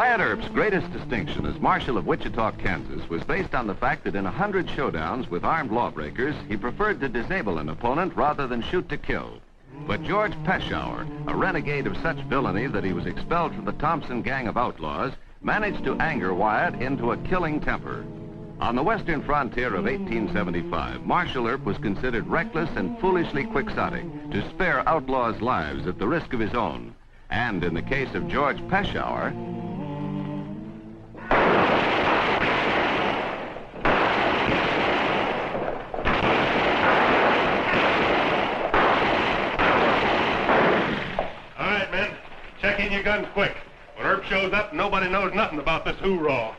Wyatt Earp's greatest distinction as Marshal of Wichita, Kansas, was based on the fact that in 100 showdowns with armed lawbreakers, he preferred to disable an opponent rather than shoot to kill. But George Peschauer, a renegade of such villainy that he was expelled from the Thompson gang of outlaws, managed to anger Wyatt into a killing temper. On the western frontier of 1875, Marshal Earp was considered reckless and foolishly quixotic to spare outlaws' lives at the risk of his own. And in the case of George Peschauer, all right, men, check in your guns quick. When Earp shows up, nobody knows nothing about this hoorah.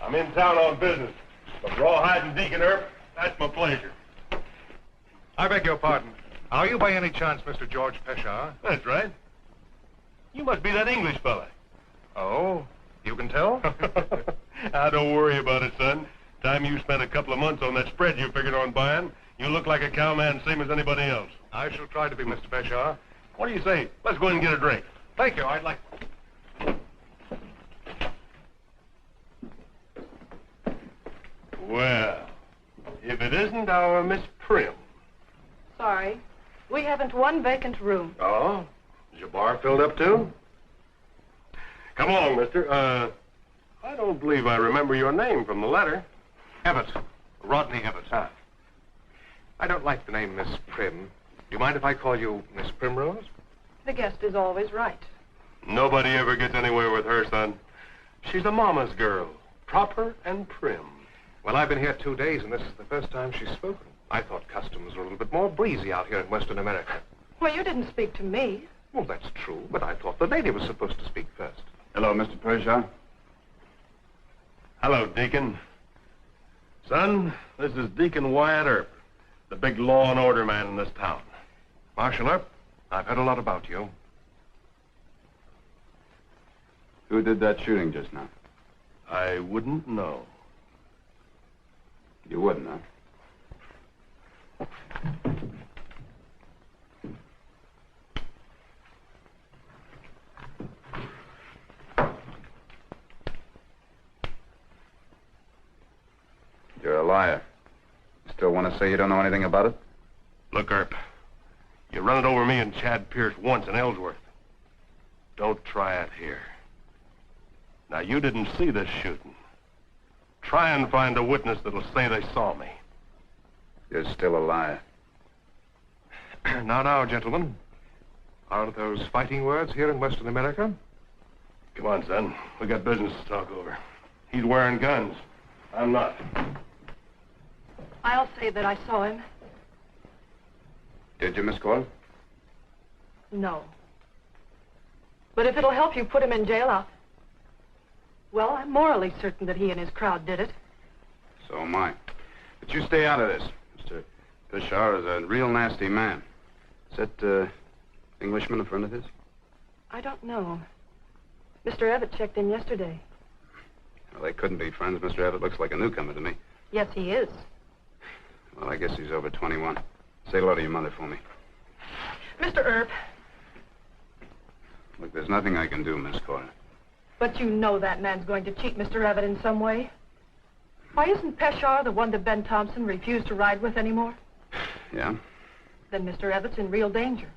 I'm in town on business, but Rawhide and Deacon Earp, that's my pleasure. I beg your pardon. Are you by any chance Mr. George Peschauer? That's right. You must be that English fella. Oh, you can tell? Don't worry about it, son. Time you spent a couple of months on that spread you figured on buying, you look like a cowman same as anybody else. I shall try to be, Mr. Peschauer. What do you say? Let's go in and get a drink. Thank you. I'd like... Well, if it isn't our Miss Prim. Sorry. We haven't one vacant room. Oh? Is your bar filled up, too? Come along, mister. I don't believe I remember your name from the letter. Evatt. Rodney Evatt. Ah. I don't like the name Miss Prim. Do you mind if I call you Miss Primrose? The guest is always right. Nobody ever gets anywhere with her, son. She's a mama's girl. Proper and prim. Well, I've been here 2 days, and this is the first time she's spoken. I thought customs were a little bit more breezy out here in Western America. Well, you didn't speak to me. Well, that's true, but I thought the lady was supposed to speak first. hello, Mr. Peschauer. Hello, Deacon. Son, this is Deacon Wyatt Earp, the big law and order man in this town. Marshal Earp, I've heard a lot about you. Who did that shooting just now? I wouldn't know. You wouldn't, huh? You're a liar. You still want to say you don't know anything about it? Look, Earp, you run it over me and Chad Pierce once in Ellsworth. Don't try it here. Now, you didn't see this shooting. Try and find a witness that'll say they saw me. You're still a liar. Now, gentlemen. Aren't those fighting words here in Western America? Come on, son. We got business to talk over. He's wearing guns. I'm not. I'll say that I saw him. Did you, Miss Coyle? No. But if it'll help you put him in jail, well, I'm morally certain that he and his crowd did it. So am I. But you stay out of this. Mr. Peschauer is a real nasty man. Is that, Englishman a friend of his? I don't know. Mr. Evatt checked in yesterday. Well, they couldn't be friends. Mr. Evatt looks like a newcomer to me. Yes, he is. Well, I guess he's over 21. Say hello to your mother for me. Mr. Earp. Look, there's nothing I can do, Miss Coyle. But you know that man's going to cheat Mr. Evatt in some way. Why isn't Peschauer the one that Ben Thompson refused to ride with anymore? Yeah? Then Mr. Evatt's in real danger.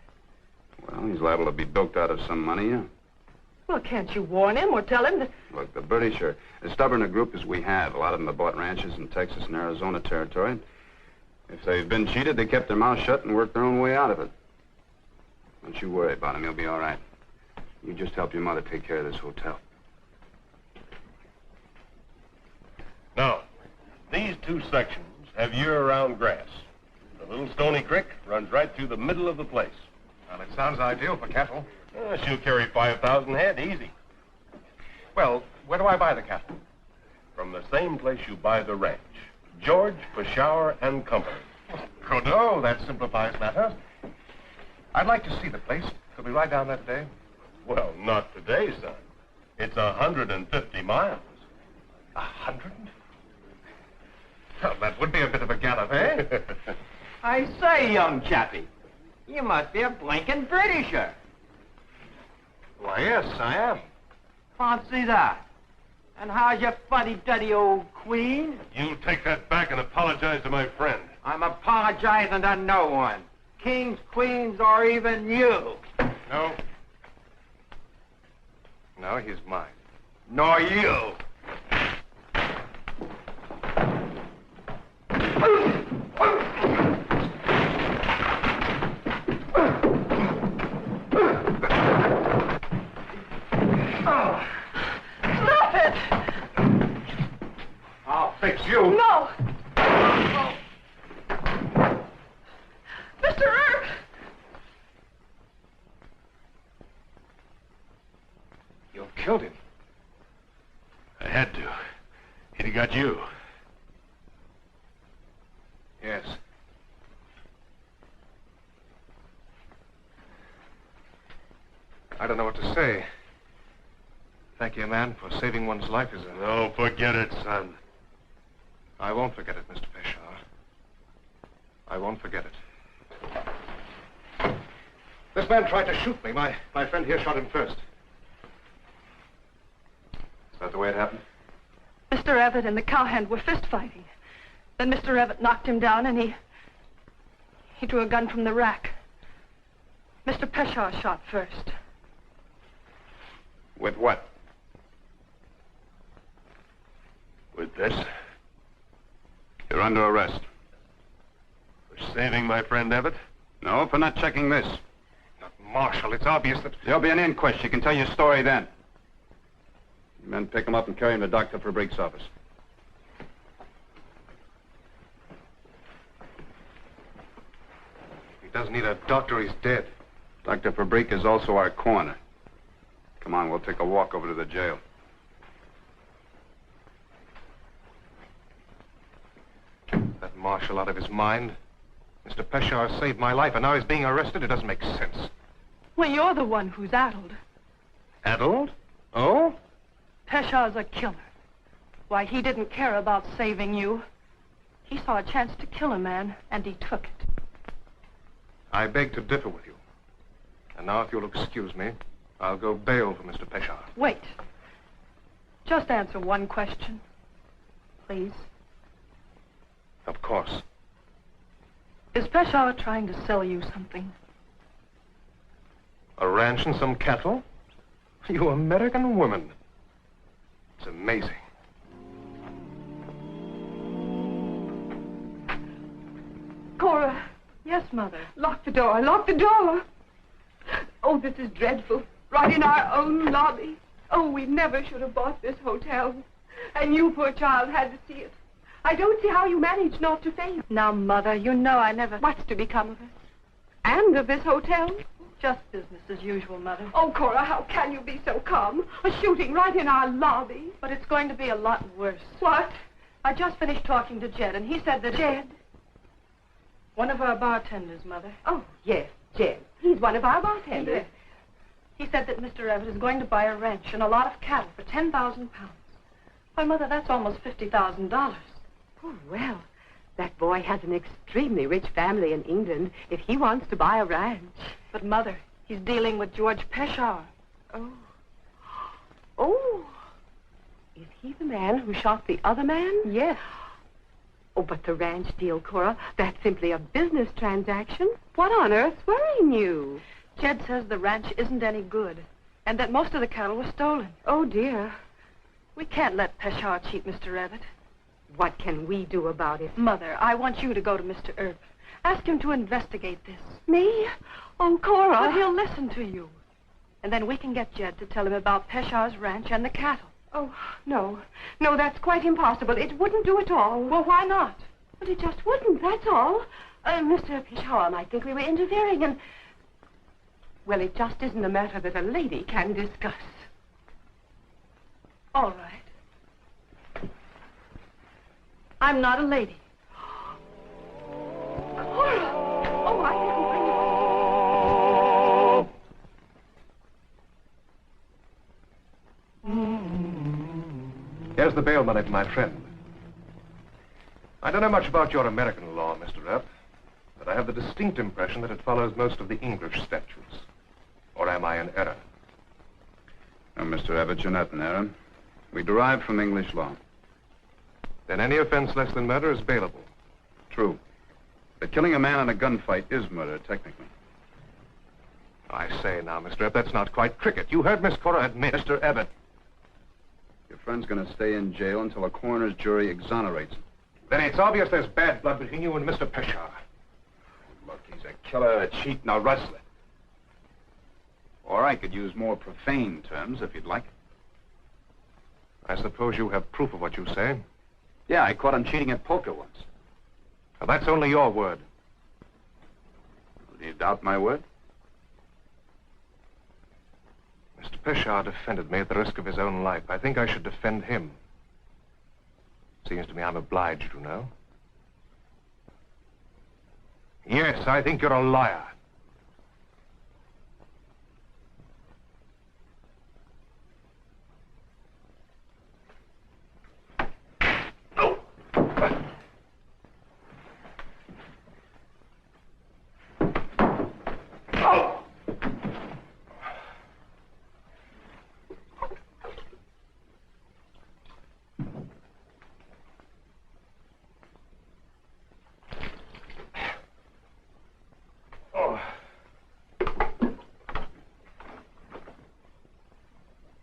Well, he's liable to be bilked out of some money, yeah. Well, can't you warn him or tell him that... Look, the British are as stubborn a group as we have. A lot of them have bought ranches in Texas and Arizona territory. If they've been cheated, they kept their mouths shut and worked their own way out of it. Don't you worry about him. He'll be all right. You just help your mother take care of this hotel. Now, these two sections have year-round grass. The little stony creek runs right through the middle of the place. Well, it sounds ideal for cattle. She'll carry 5,000 head, easy. Well, where do I buy the cattle? From the same place you buy the ranch. George Peschauer and Company. Good. Oh, that simplifies matters. I'd like to see the place. Could we ride down that day? Well, not today, son. It's 150 miles. 100? Well, that would be a bit of a gallop, eh? I say, young chappie, you must be a blinking Britisher. Why, yes, I am. Fancy that. And how's your fuddy-duddy old queen? You take that back and apologize to my friend. I'm apologizing to no one. Kings, queens, or even you. No. No, he's mine. Nor you. Stop it! I'll fix you. No! Mr. Earp! You killed him. I had to. He'd got you. Yes. I don't know what to say. Thank you, man, for saving one's life is a... No, forget it, son. I won't forget it, Mr. Peschauer. I won't forget it. This man tried to shoot me. My friend here shot him first. Is that the way it happened? Mr. Everett and the cowhand were fist fighting. Then Mr. Everett knocked him down and he drew a gun from the rack. Mr. Peschauer shot first. With what? With this? You're under arrest. For saving my friend Everett? No, for not checking this. Not Marshal. It's obvious that... There'll be an inquest. You can tell your story then. You men pick him up and carry him to Dr. Fabrique's office. He doesn't need a doctor. He's dead. Dr. Fabrique is also our coroner. Come on, we'll take a walk over to the jail. That Marshal out of his mind. Mr. Peschauer saved my life, and now he's being arrested. It doesn't make sense. Well, you're the one who's addled. Addled? Oh? Peschauer's a killer. Why, he didn't care about saving you. He saw a chance to kill a man, and he took it. I beg to differ with you. And now, if you'll excuse me, I'll go bail for Mr. Peschauer. Wait. Just answer one question, please. Of course. Is Peschauer trying to sell you something? A ranch and some cattle? You American woman. It's amazing. Cora. Yes, Mother. Lock the door, lock the door. Oh, this is dreadful. Right in our own lobby. Oh, we never should have bought this hotel. And you, poor child, had to see it. I don't see how you managed not to faint. Now, Mother, you know I never... What's to become of us? And of this hotel? Just business as usual, Mother. Oh, Cora, how can you be so calm? A shooting right in our lobby. But it's going to be a lot worse. What? I just finished talking to Jed, and he said that... Jed? One of our bartenders, Mother. Oh, yes, Jed. He's one of our bartenders. Yes. He said that Mr. Everett is going to buy a ranch and a lot of cattle for 10,000 pounds. Why, Mother, that's almost $50,000. Oh, well, that boy has an extremely rich family in England if he wants to buy a ranch. But, Mother, he's dealing with George Peschauer. Oh. Oh. Is he the man who shot the other man? Yes. Oh, but the ranch deal, Cora, that's simply a business transaction. What on earth's worrying you? Jed says the ranch isn't any good, and that most of the cattle were stolen. Oh, dear. We can't let Peschauer cheat Mr. Everett. What can we do about it? Mother, I want you to go to Mr. Earp. Ask him to investigate this. Me? Oh, Cora. But he'll listen to you. And then we can get Jed to tell him about Peschauer's ranch and the cattle. Oh, no. No, that's quite impossible. It wouldn't do at all. Well, why not? Well, it just wouldn't, that's all. Mr. Peschauer might think we were interfering, and... Well, it just isn't a matter that a lady can discuss. All right. I'm not a lady. Cora! Oh, I didn't bring it. Here's the bail money for my friend. I don't know much about your American law, Mr. Earp, but I have the distinct impression that it follows most of the English statutes. Or am I in error? Mr. Evatt, you're not in error. We derive from English law. Then any offense less than murder is bailable. True. But killing a man in a gunfight is murder, technically. I say now, Mr. Earp, that's not quite cricket. You heard Miss Cora admit. Mr. Evatt, your friend's going to stay in jail until a coroner's jury exonerates him. Then it's obvious there's bad blood between you and Mr. Peschauer. Look, he's a killer, a cheat, and a rustler. Or I could use more profane terms if you'd like. I suppose you have proof of what you say. Yeah, I caught him cheating at poker once. Now, that's only your word. Do you doubt my word? Mr. Peschauer defended me at the risk of his own life. I think I should defend him. Seems to me I'm obliged, you know. Yes, I think you're a liar.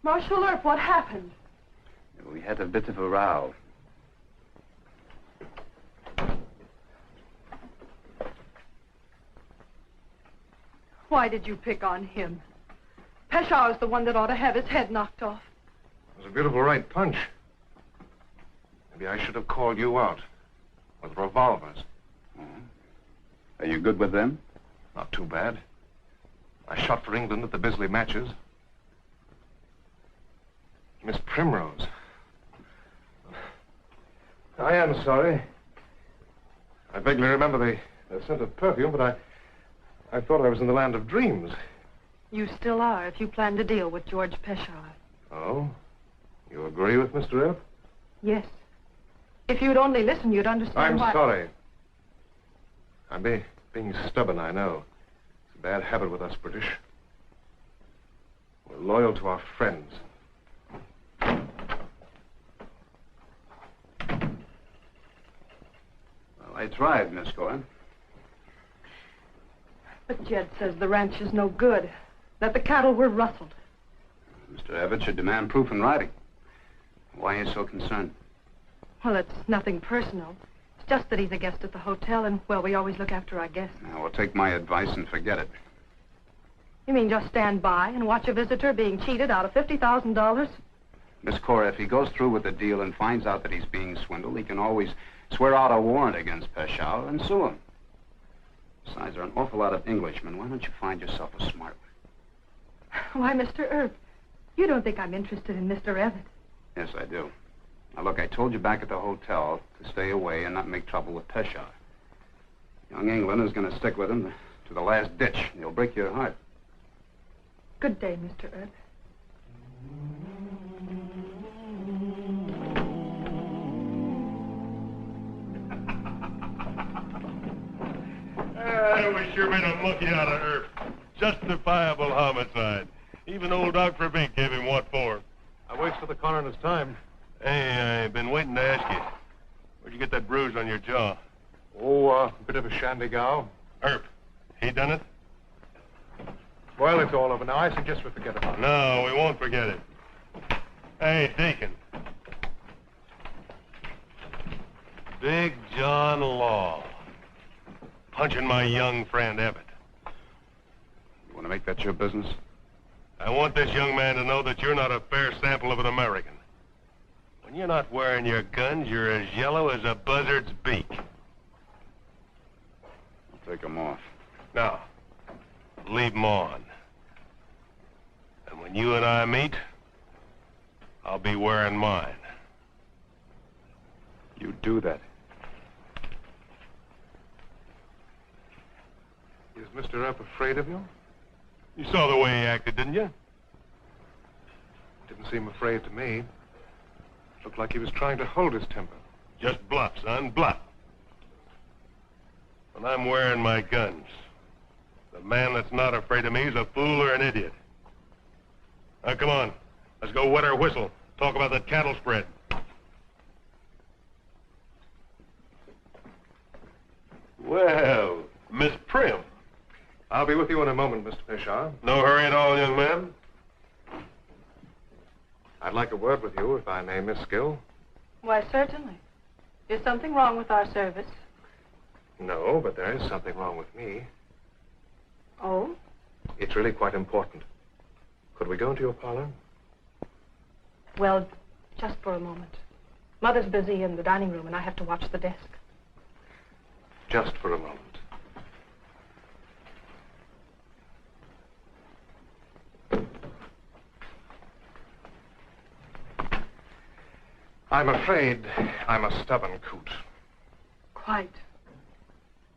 Marshal Earp, what happened? We had a bit of a row. Why did you pick on him? Peschauer's the one that ought to have his head knocked off. It was a beautiful right punch. Maybe I should have called you out with revolvers. Are you good with them? Not too bad. I shot for England at the Bisley matches. Miss Primrose. I am sorry. I vaguely remember the scent of perfume, but I thought I was in the land of dreams. You still are, if you plan to deal with George Peschauer. Oh? You agree with Mr. Earp? Yes. If you'd only listen, you'd understand I'm why... sorry. I'm being stubborn, I know. It's a bad habit with us British. We're loyal to our friends. I tried, Miss Cohen. But Jed says the ranch is no good, that the cattle were rustled. Mr. Evatt should demand proof in writing. Why are you so concerned? Well, it's nothing personal. It's just that he's a guest at the hotel, and, well, we always look after our guests. Now, well, take my advice and forget it. You mean just stand by and watch a visitor being cheated out of $50,000? Miss Cora, if he goes through with the deal and finds out that he's being swindled, he can always swear out a warrant against Peschauer and sue him. Besides, there are an awful lot of Englishmen. Why don't you find yourself a smart one? Why, Mr. Earp, you don't think I'm interested in Mr. Evatt? Yes, I do. Now, look, I told you back at the hotel to stay away and not make trouble with Peschauer. Young England is going to stick with him to the last ditch. He'll break your heart. Good day, Mr. Earp. We sure made a monkey out of Earp. Justifiable homicide. Even old Dr. Bink gave him what for. I wasted the coroner's time. Hey, I've been waiting to ask you. Where'd you get that bruise on your jaw? Oh, a bit of a shandy-gow. Earp. He done it? Well, it's all over now. I suggest we forget about it. No, we won't forget it. Hey, Deacon. Big John Law. Punching my young friend Evatt. You want to make that your business? I want this young man to know that you're not a fair sample of an American. When you're not wearing your guns, you're as yellow as a buzzard's beak. I'll take them off. Now, leave them on. And when you and I meet, I'll be wearing mine. You do that. Is Mr. Earp afraid of you? You saw the way he acted, didn't you? Didn't seem afraid to me. Looked like he was trying to hold his temper. Just bluff, son, bluff. When I'm wearing my guns, the man that's not afraid of me is a fool or an idiot. Now, come on. Let's go wet our whistle. Talk about that cattle spread. Well, Miss Prim. I'll be with you in a moment, Mr. Peschauer. No hurry at all, young man. I'd like a word with you, if I may, Miss Gill. Why, certainly. Is something wrong with our service? No, but there is something wrong with me. Oh? It's really quite important. Could we go into your parlor? Well, just for a moment. Mother's busy in the dining room, and I have to watch the desk. Just for a moment. I'm afraid I'm a stubborn coot. Quite.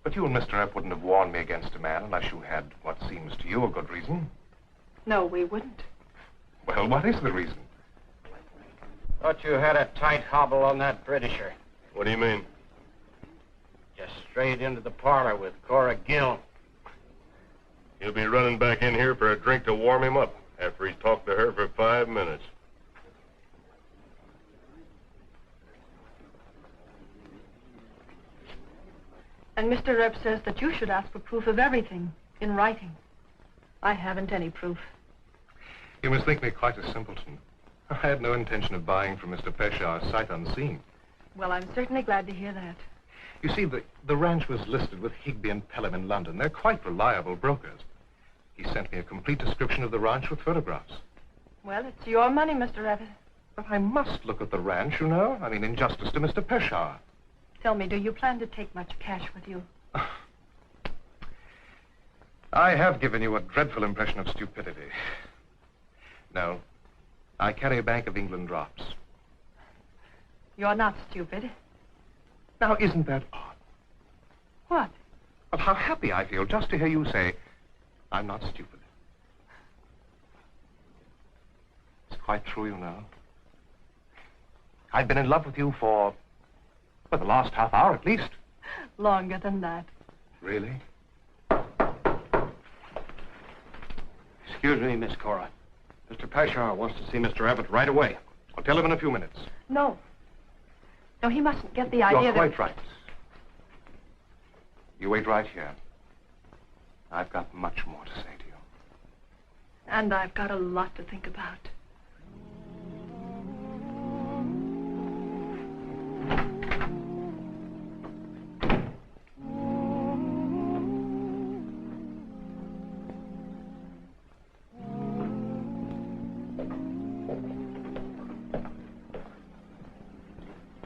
But you and Mr. Earp wouldn't have warned me against a man unless you had what seems to you a good reason. No, we wouldn't. Well, what is the reason? Thought you had a tight hobble on that Britisher. What do you mean? Just straight into the parlor with Cora Gill. He'll be running back in here for a drink to warm him up after he's talked to her for 5 minutes. And Mr. Earp says that you should ask for proof of everything in writing. I haven't any proof. You must think me quite a simpleton. I had no intention of buying from Mr. Peschauer sight unseen. Well, I'm certainly glad to hear that. You see, the ranch was listed with Higby and Pelham in London. They're quite reliable brokers. He sent me a complete description of the ranch with photographs. Well, it's your money, Mr. Earp. But I must look at the ranch, you know. I mean, in justice to Mr. Peschauer. Tell me, do you plan to take much cash with you? I have given you a dreadful impression of stupidity. No, I carry a Bank of England drops. You're not stupid. Now, isn't that odd? What? Well, how happy I feel just to hear you say, I'm not stupid. It's quite true, you know. I've been in love with you for the last half hour at least. Longer than that. Really? Excuse me, Miss Cora. Mr. Peschauer wants to see Mr. Evatt right away. I'll tell him in a few minutes. No. No, he mustn't get the idea You're that... quite right. You wait right here. I've got much more to say to you. And I've got a lot to think about.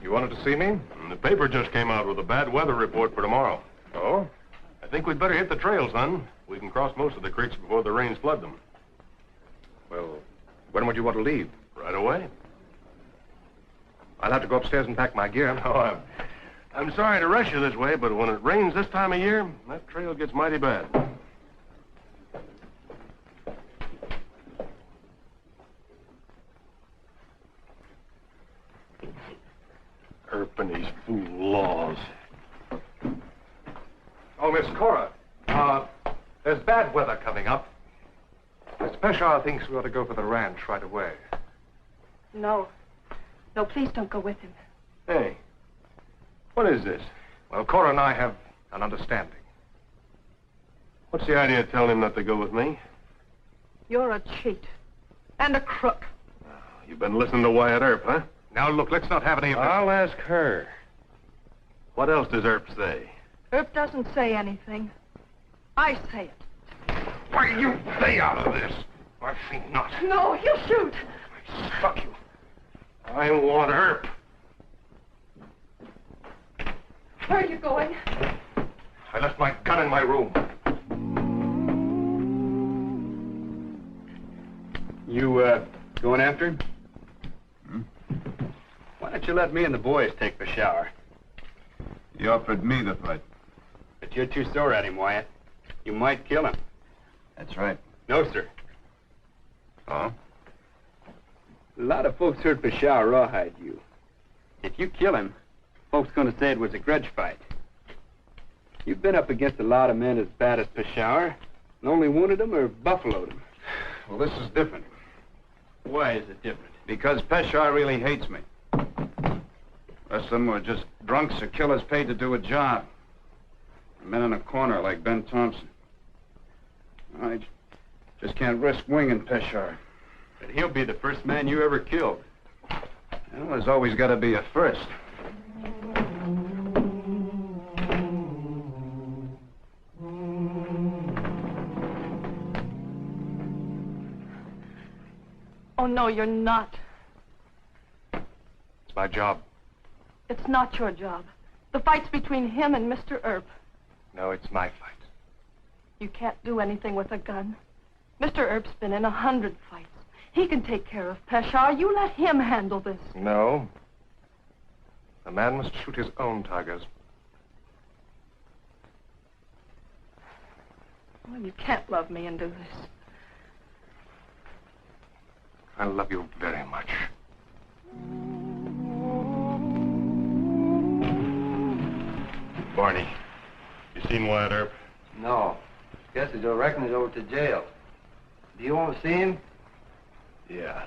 You wanted to see me? The paper just came out with a bad weather report for tomorrow. Oh? I think we'd better hit the trail, son. We can cross most of the creeks before the rains flood them. Well, when would you want to leave? Right away. I'll have to go upstairs and pack my gear. Oh, I'm sorry to rush you this way, but when it rains this time of year, that trail gets mighty bad. Earp and his fool laws. Oh, Miss Cora, there's bad weather coming up. Mr. Peschauer thinks we ought to go for the ranch right away. No. No, please don't go with him. Hey, what is this? Well, Cora and I have an understanding. What's the idea of telling him not to go with me? You're a cheat. And a crook. You've been listening to Wyatt Earp, huh? Now, look, let's not have any of this. I'll ask her. What else does Earp say? Earp doesn't say anything. I say it. Why, you stay out of this. I think not. No, he'll shoot. Fuck you. I want Earp. Where are you going? I left my gun in my room. You, going after him? Why don't you let me and the boys take Peschauer? He offered me the fight. But you're too sore at him, Wyatt. You might kill him. That's right. No, sir. Oh? A lot of folks heard Peschauer rawhide you. If you kill him, folks gonna say it was a grudge fight. You've been up against a lot of men as bad as Peschauer, and only wounded him or buffaloed him. Well, this is different. Why is it different? Because Peschauer really hates me. The rest of them were just drunks or killers paid to do a job. Men in a corner like Ben Thompson. I just can't risk winging Peschauer. But he'll be the first man you ever killed. Well, there's always got to be a first. Oh, no, you're not. It's my job. It's not your job. The fight's between him and Mr. Earp. No, it's my fight. You can't do anything with a gun. Mr. Earp's been in 100 fights. He can take care of Peschauer. You let him handle this. No. A man must shoot his own tigers. Well, you can't love me and do this. I love you very much. Barney, you seen Wyatt Earp? No. Guess I reckon he's over to jail. Do you want to see him? Yeah.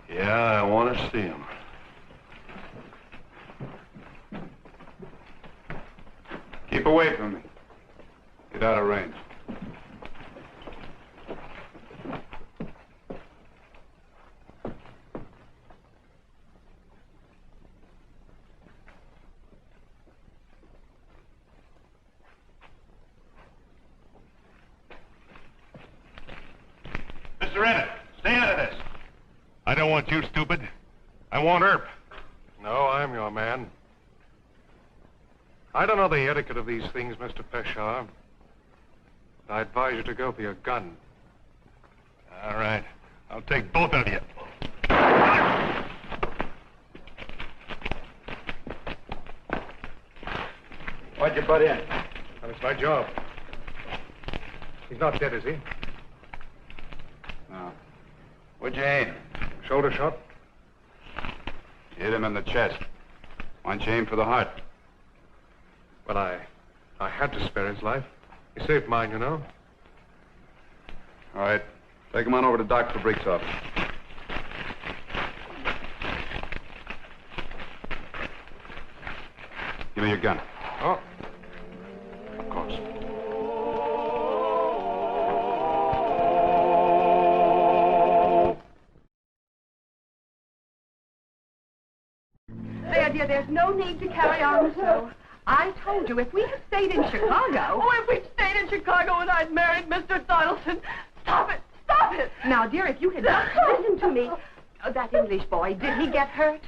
Yeah, I want to see him. Keep away from me. Get out of range. Mr. Earp, stay out of this. I don't want you, stupid. I want Earp. No, I'm your man. I don't know the etiquette of these things, Mr. Peschauer. I advise you to go for your gun. All right. I'll take both of you. Why'd you butt in? Well, it's my job. He's not dead, is he? No. Where'd you aim? Shoulder shot? You hit him in the chest. Why don't you aim for the heart? Well, I had to spare his life. He saved mine, you know. All right. Take him on over to Doc Fabric's office. Give me your gun. Oh. Of course. There, dear, there's no need to carry on so. I told you, if we had stayed in Chicago... Oh, if we'd stayed in Chicago and I'd married Mr. Donaldson. Stop it! Stop it! Now, dear, if you had just listened to me... Oh, that English boy, did he get hurt?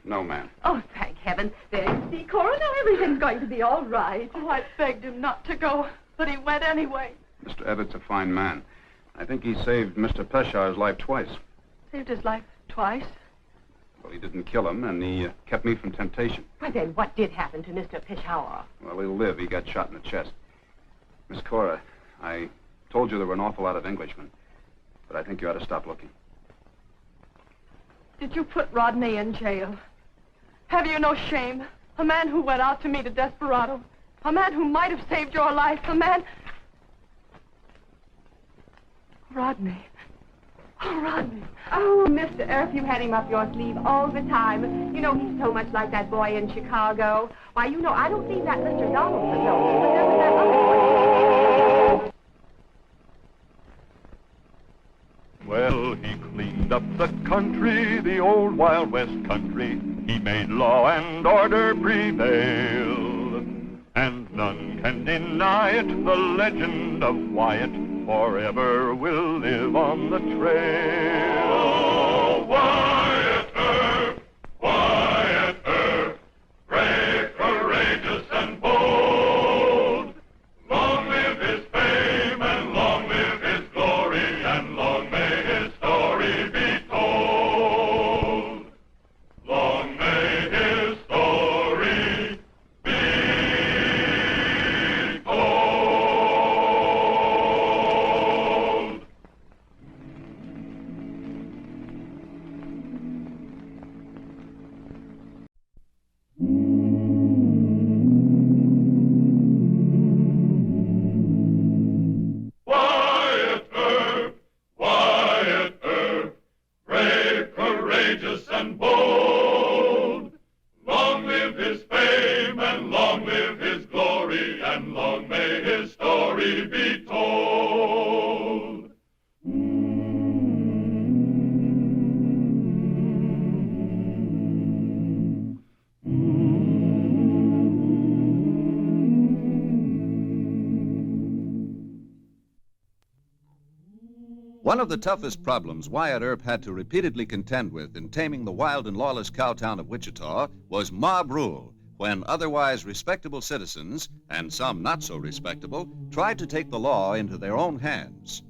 No, ma'am. Oh, thank heaven. There you see, Cora, now everything's going to be all right. Oh, I begged him not to go, but he went anyway. Mr. Evart's a fine man. I think he saved Mr. Peschauer's life twice. Saved his life twice. Well, he didn't kill him, and he kept me from temptation. Well, then, what did happen to Mr. Peschauer? Well, he'll live. He got shot in the chest. Miss Cora, I told you there were an awful lot of Englishmen, but I think you ought to stop looking. Did you put Rodney in jail? Have you no shame? A man who went out to meet a desperado. A man who might have saved your life. A man... Rodney. Oh, Rodney. Oh, Mr. Earp, you had him up your sleeve all the time. You know, he's so much like that boy in Chicago. Why, you know, I don't think that Mr. Donaldson knows, but there was that other boy. Well, he cleaned up the country, the old Wild West country. He made law and order prevail. And none can deny it, the legend of Wyatt forever will live on the trail. Oh, Wyatt Earp, Wyatt Earp, brave, courageous, and bold. Long live his fame, and long live his glory, and long may his story be told. Long may his story be told. live his fame, and long live his glory, and long may his story be told. One of the toughest problems Wyatt Earp had to repeatedly contend with in taming the wild and lawless cowtown of Wichita was mob rule, when otherwise respectable citizens, and some not so respectable, tried to take the law into their own hands.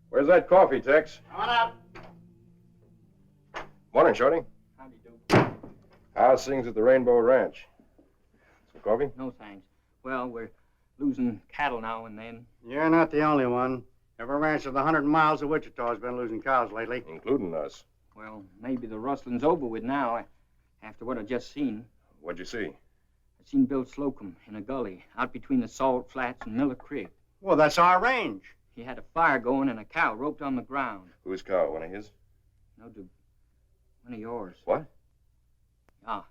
Where's that coffee, Tex? Come on up. Morning, Shorty. Howdy do. How's things at the Rainbow Ranch? Some coffee? No thanks. Well, we're losing cattle now and then. You're not the only one. Every ranch of the 100 miles of Wichita has been losing cows lately. Including us. Well, maybe the rustling's over with now, after what I just seen. What'd you see? I seen Bill Slocum in a gully out between the Salt Flats and Miller Creek. Well, that's our range. He had a fire going and a cow roped on the ground. Whose cow? One of his? No, Duke. One of yours. What? Ah,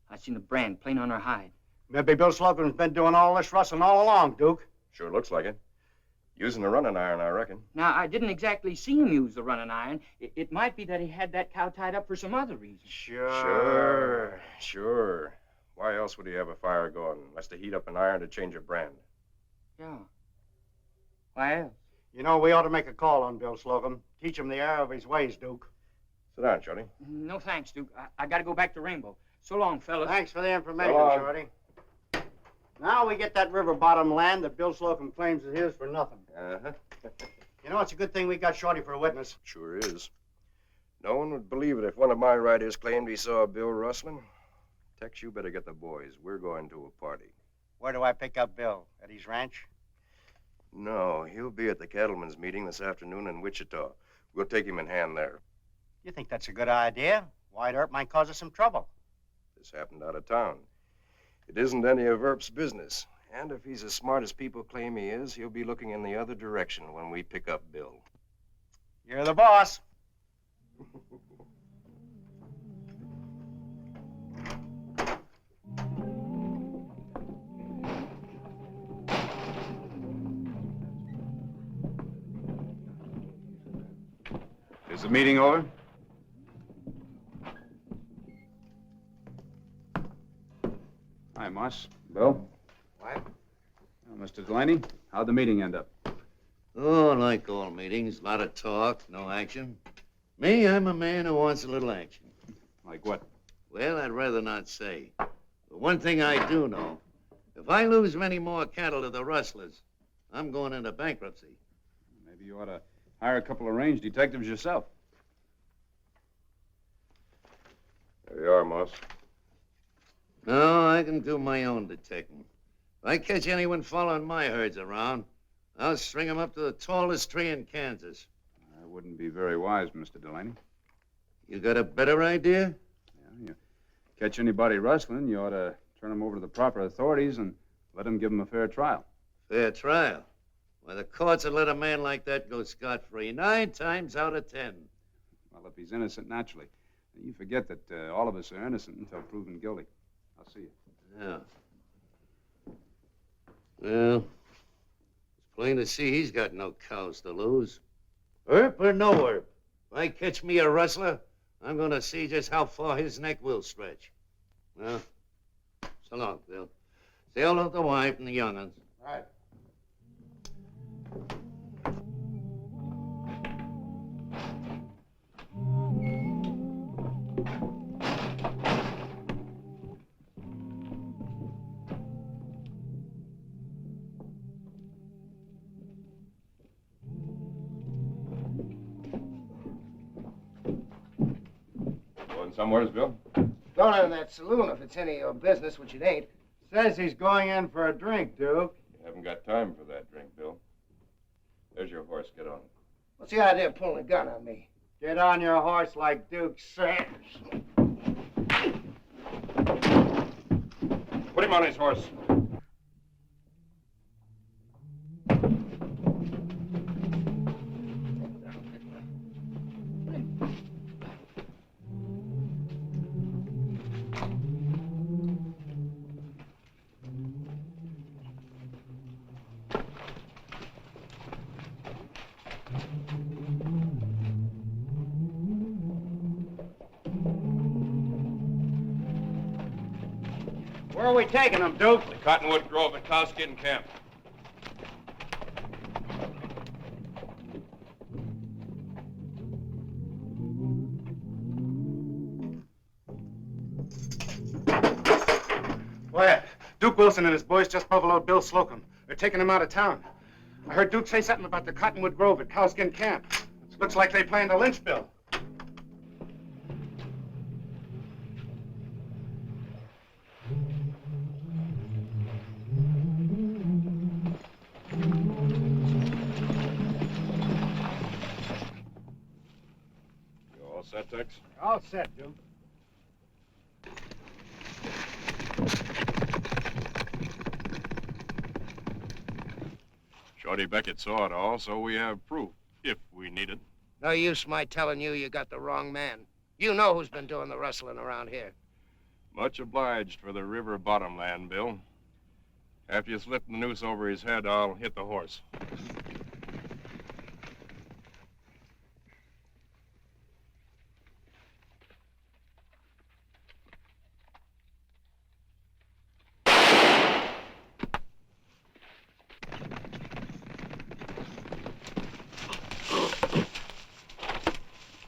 I seen the brand plain on her hide. Maybe Bill Slocum's been doing all this rustling all along, Duke. Sure looks like it. Using a running iron, I reckon. Now, I didn't exactly see him use the running iron. It might be that he had that cow tied up for some other reason. Sure. Why else would he have a fire going unless to heat up an iron to change a brand? Yeah. Why else? You know, we ought to make a call on Bill Slocum. Teach him the error of his ways, Duke. Sit down, Shorty. No thanks, Duke. I gotta go back to Rainbow. So long, fellas. Thanks for the information, So long. Shorty. Now we get that river bottom land that Bill Slocum claims is his for nothing. Uh-huh. You know, it's a good thing we got Shorty for a witness. Sure is. No one would believe it if one of my riders claimed he saw Bill rustling. Tex, you better get the boys. We're going to a party. Where do I pick up Bill? At his ranch? No, he'll be at the cattlemen's meeting this afternoon in Wichita. We'll take him in hand there. You think that's a good idea? Wyatt Earp might cause us some trouble. This happened out of town. It isn't any of Earp's business. And if he's as smart as people claim he is, he'll be looking in the other direction when we pick up Bill. You're the boss. Is the meeting over? Hi, Moss. Bill? What? Mr. Delaney, how'd the meeting end up? Oh, like all meetings, a lot of talk, no action. Me, I'm a man who wants a little action. Like what? Well, I'd rather not say. But one thing I do know, if I lose many more cattle to the rustlers, I'm going into bankruptcy. Maybe you ought to hire a couple of range detectives yourself. There you are, Moss. No, I can do my own detecting. If I catch anyone following my herds around, I'll string them up to the tallest tree in Kansas. That wouldn't be very wise, Mr. Delaney. You got a better idea? Yeah, you catch anybody rustling, you ought to turn them over to the proper authorities and let them give them a fair trial. Fair trial? Why, the courts would let a man like that go scot-free 9 times out of 10. Well, if he's innocent, naturally. You forget that all of us are innocent until proven guilty. I'll see you. Yeah. Well, it's plain to see he's got no cows to lose. Earp or no Earp, if I catch me a rustler, I'm going to see just how far his neck will stretch. Well, so long, Bill. Say hello to the wife and the young'uns. All right. somewheres, Bill? Going in that saloon if it's any of your business, which it ain't. Says he's going in for a drink, Duke. You haven't got time for that drink, Bill. There's your horse. Get on it. What's the idea of pulling a gun on me? Get on your horse like Duke says. Put him on his horse. Where are we taking him, Duke? The Cottonwood Grove at Cowskin Camp. Wyatt, Duke Wilson and his boys just buffaloed Bill Slocum. They're taking him out of town. I heard Duke say something about the Cottonwood Grove at Cowskin Camp. Looks like they planned to lynch Bill. You all set, Tex? All set, Duke. Shorty Beckett saw it all, so we have proof, if we need it. No use my telling you you got the wrong man. You know who's been doing the rustling around here. Much obliged for the river bottom land, Bill. After you slip the noose over his head, I'll hit the horse.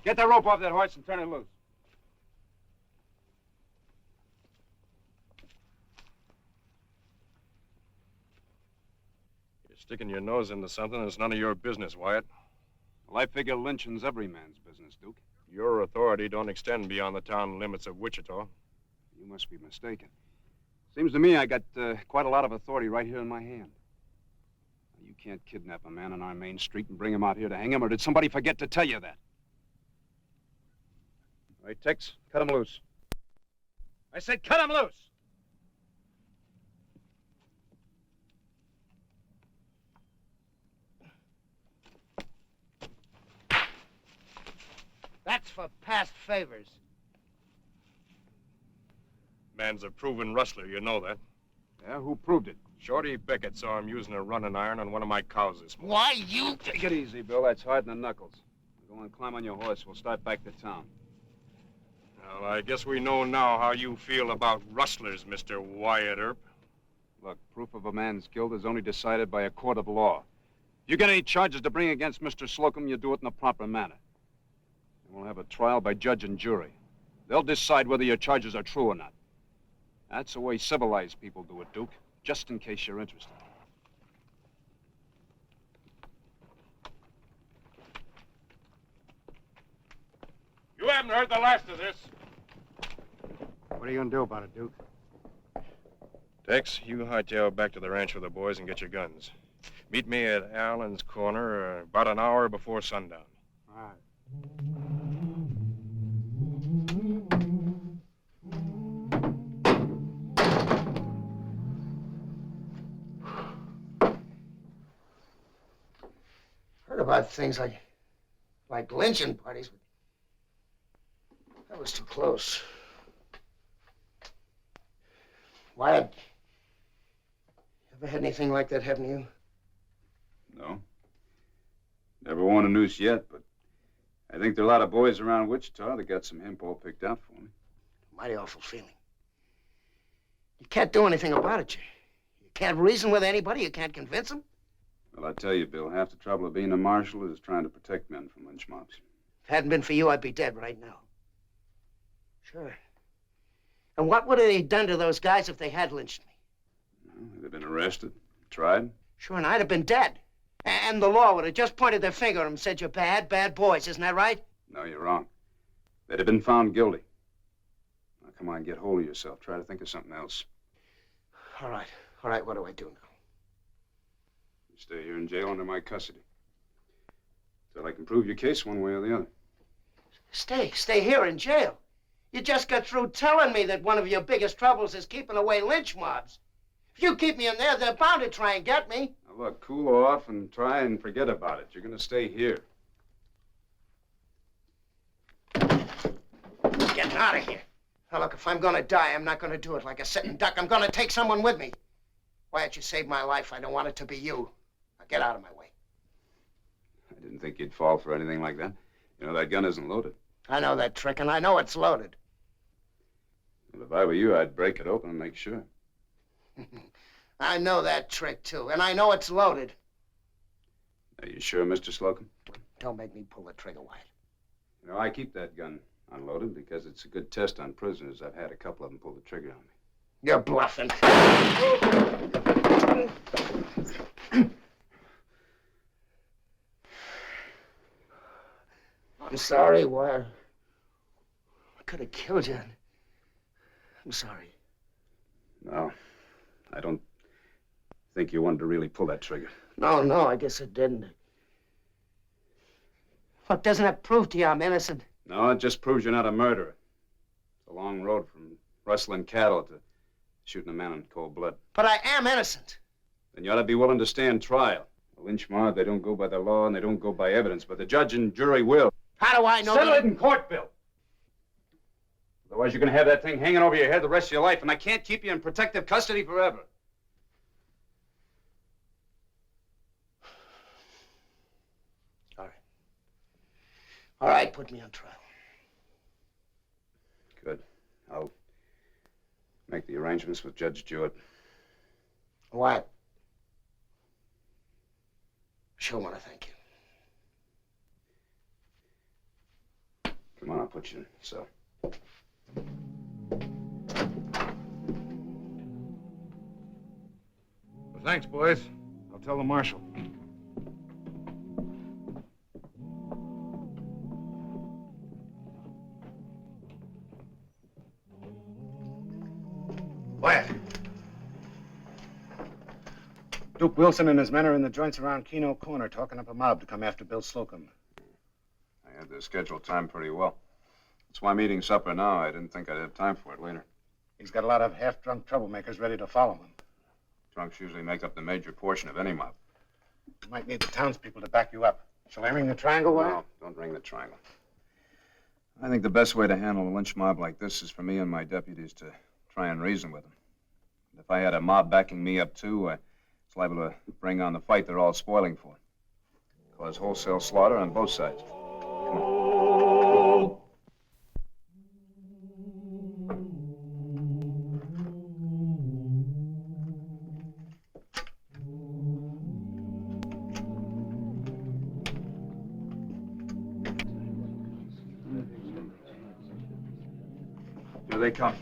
Get the rope off that horse and turn it loose. You're sticking your nose into something that's none of your business, Wyatt. Well, I figure lynching's every man's business, Duke. Your authority don't extend beyond the town limits of Wichita. You must be mistaken. Seems to me I got quite a lot of authority right here in my hand. You can't kidnap a man on our main street and bring him out here to hang him, or did somebody forget to tell you that? All right, Tex, cut him loose. I said cut him loose! That's for past favors. Man's a proven rustler, you know that. Yeah, who proved it? Shorty Beckett saw him using a running iron on one of my cows this morning. Why, you... Take it easy, Bill. That's hard in the knuckles. Go and climb on your horse. We'll start back to town. Well, I guess we know now how you feel about rustlers, Mr. Wyatt Earp. Look, proof of a man's guilt is only decided by a court of law. If you get any charges to bring against Mr. Slocum, you do it in the proper manner. And we'll have a trial by judge and jury. They'll decide whether your charges are true or not. That's the way civilized people do it, Duke, just in case you're interested. You haven't heard the last of this. What are you gonna do about it, Duke? Tex, you hightail back to the ranch with the boys and get your guns. Meet me at Allen's Corner about an hour before sundown. All right. Heard about things like lynching parties, but that was too close. Wyatt, ever had anything like that happen to you? No. Never worn a noose yet, but I think there are a lot of boys around Wichita that got some hemp all picked out for me. Mighty awful feeling. You can't do anything about it. You can't reason with anybody. You can't convince them. Well, I tell you, Bill, half the trouble of being a marshal is trying to protect men from lynch mobs. If it hadn't been for you, I'd be dead right now. Sure. And what would they have done to those guys if they had lynched me? Well, they'd have been arrested, tried. Sure, and I'd have been dead. And the law would have just pointed their finger at them and said, you're bad, bad boys. Isn't that right? No, you're wrong. They'd have been found guilty. come on, get hold of yourself. Try to think of something else. All right, what do I do now? You stay here in jail under my custody. Till I can prove your case one way or the other. Stay here in jail? You just got through telling me that one of your biggest troubles is keeping away lynch mobs. If you keep me in there, they're bound to try and get me. Now look, cool off and try and forget about it. You're gonna stay here. Getting out of here. Now look, if I'm gonna die, I'm not gonna do it like a sitting duck. I'm gonna take someone with me. Wyatt, you saved my life. I don't want it to be you. Now get out of my way. I didn't think you'd fall for anything like that. You know, that gun isn't loaded. I know that trick, and I know it's loaded. Well, if I were you, I'd break it open and make sure. I know that trick, too, and I know it's loaded. Are you sure, Mr. Slocum? Don't make me pull the trigger, Wyatt. You know, I keep that gun unloaded because it's a good test on prisoners. I've had a couple of them pull the trigger on me. You're bluffing. I'm sorry, Wyatt. I could have killed you. I'm sorry. No, I don't think you wanted to really pull that trigger. No, I guess I didn't. Look, doesn't that prove to you I'm innocent? No, it just proves you're not a murderer. It's a long road from rustling cattle to shooting a man in cold blood. But I am innocent. Then you ought to be willing to stand trial. The lynch mob, they don't go by the law and they don't go by evidence, but the judge and jury will. How do I know? Settle it in court, Bill. Otherwise, you're going to have that thing hanging over your head the rest of your life, and I can't keep you in protective custody forever. All right, put me on trial. Good. I'll make the arrangements with Judge Jewett. What? Sure want to thank you. Come on, I'll put you in. So. Well, thanks, boys. I'll tell the marshal. Wyatt. Duke Wilson and his men are in the joints around Keno Corner talking up a mob to come after Bill Slocum. I had the scheduled time pretty well. That's why I'm eating supper now. I didn't think I'd have time for it later. He's got a lot of half-drunk troublemakers ready to follow him. Drunks usually make up the major portion of any mob. You might need the townspeople to back you up. Shall I ring the triangle, Wyatt? No, don't ring the triangle. I think the best way to handle a lynch mob like this is for me and my deputies to try and reason with them. If I had a mob backing me up, too, it's liable to bring on the fight they're all spoiling for. Cause wholesale slaughter on both sides. Come on. Here they come.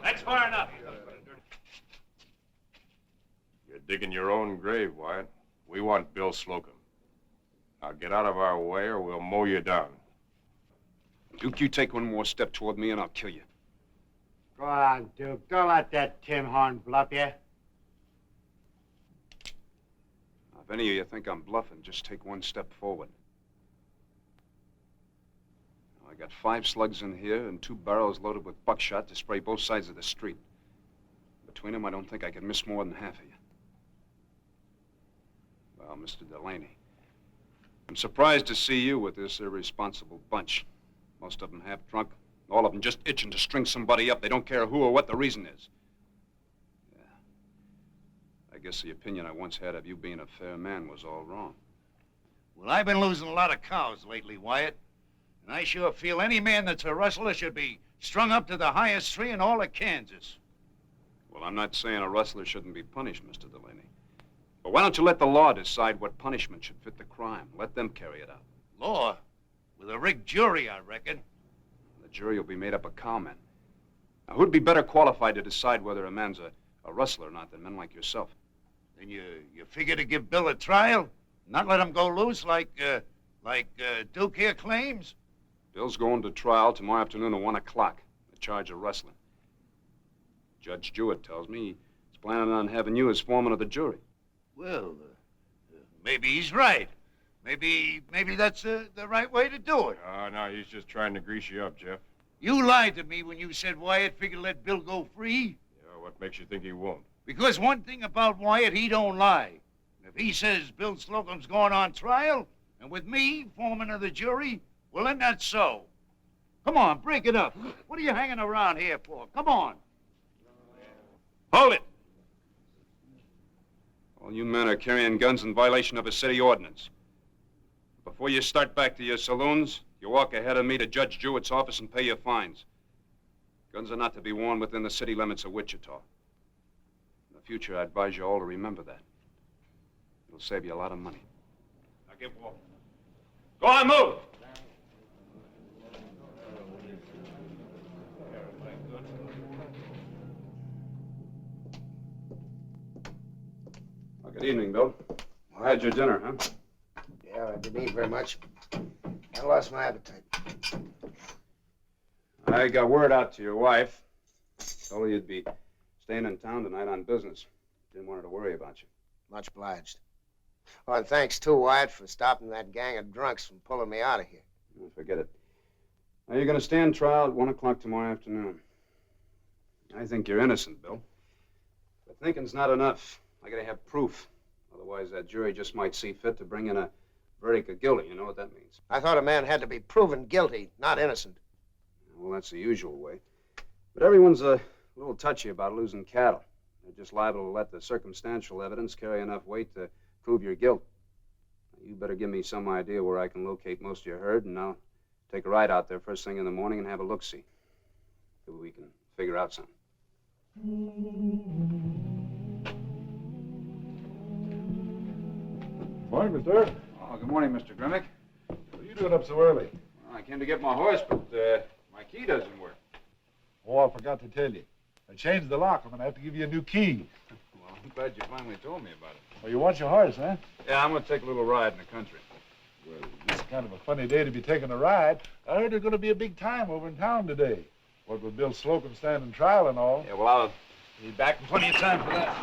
That's far enough. You're digging your own grave, Wyatt. We want Bill Slocum. Now get out of our way or we'll mow you down. Duke, you take one more step toward me and I'll kill you. Go on, Duke. Don't let that Tim Horn bluff you. If any of you think I'm bluffing, just take one step forward. I got 5 slugs in here and 2 barrels loaded with buckshot to spray both sides of the street. Between them, I don't think I could miss more than half of you. Well, Mr. Delaney, I'm surprised to see you with this irresponsible bunch. Most of them half drunk, all of them just itching to string somebody up. They don't care who or what the reason is. I guess the opinion I once had of you being a fair man was all wrong. Well, I've been losing a lot of cows lately, Wyatt. And I sure feel any man that's a rustler should be strung up to the highest tree in all of Kansas. Well, I'm not saying a rustler shouldn't be punished, Mr. Delaney. But why don't you let the law decide what punishment should fit the crime? Let them carry it out. Law? With a rigged jury, I reckon. The jury will be made up of cowmen. Now, who'd be better qualified to decide whether a man's a rustler or not than men like yourself? And you figure to give Bill a trial? Not let him go loose like Duke here claims? Bill's going to trial tomorrow afternoon at 1 o'clock. The charge of rustling. Judge Jewett tells me he's planning on having you as foreman of the jury. Well, maybe he's right. Maybe that's the right way to do it. Oh, no, he's just trying to grease you up, Jeff. You lied to me when you said Wyatt figured to let Bill go free. Yeah, what makes you think he won't? Because one thing about Wyatt, he don't lie. If he says Bill Slocum's going on trial, and with me, foreman of the jury, well, then that's so. Come on, break it up. What are you hanging around here for? Come on. Hold it! All you men are carrying guns in violation of a city ordinance. Before you start back to your saloons, you walk ahead of me to Judge Jewett's office and pay your fines. Guns are not to be worn within the city limits of Wichita. In the future, I advise you all to remember that. It'll save you a lot of money. Now get walking. Go on, move! Well, good evening, Bill. I had your dinner, huh? Yeah, I didn't eat very much. I lost my appetite. I got word out to your wife. Told her you'd be staying in town tonight on business. Didn't want her to worry about you. Much obliged. Oh, and thanks, too, Wyatt, for stopping that gang of drunks from pulling me out of here. Oh, forget it. Now, you're going to stand trial at 1 o'clock tomorrow afternoon. I think you're innocent, Bill. But thinking's not enough. I got to have proof. Otherwise, that jury just might see fit to bring in a verdict of guilty. You know what that means? I thought a man had to be proven guilty, not innocent. Well, that's the usual way. But everyone's a little touchy about losing cattle. They're just liable to let the circumstantial evidence carry enough weight to prove your guilt. You better give me some idea where I can locate most of your herd, and I'll take a ride out there first thing in the morning and have a look-see. Maybe we can figure out something. Morning, Mr. Earp. Oh, good morning, Mr. Grjngo. What are you doing up so early? Well, I came to get my horse, but my key doesn't work. Oh, I forgot to tell you. I changed the lock. I'm going to have to give you a new key. Well, I'm glad you finally told me about it. Oh, you want your horse, huh? Yeah, I'm going to take a little ride in the country. Well, this is kind of a funny day to be taking a ride. I heard there's going to be a big time over in town today. What with Bill Slocum standing trial and all. Yeah, well, I'll be back in plenty of time for that.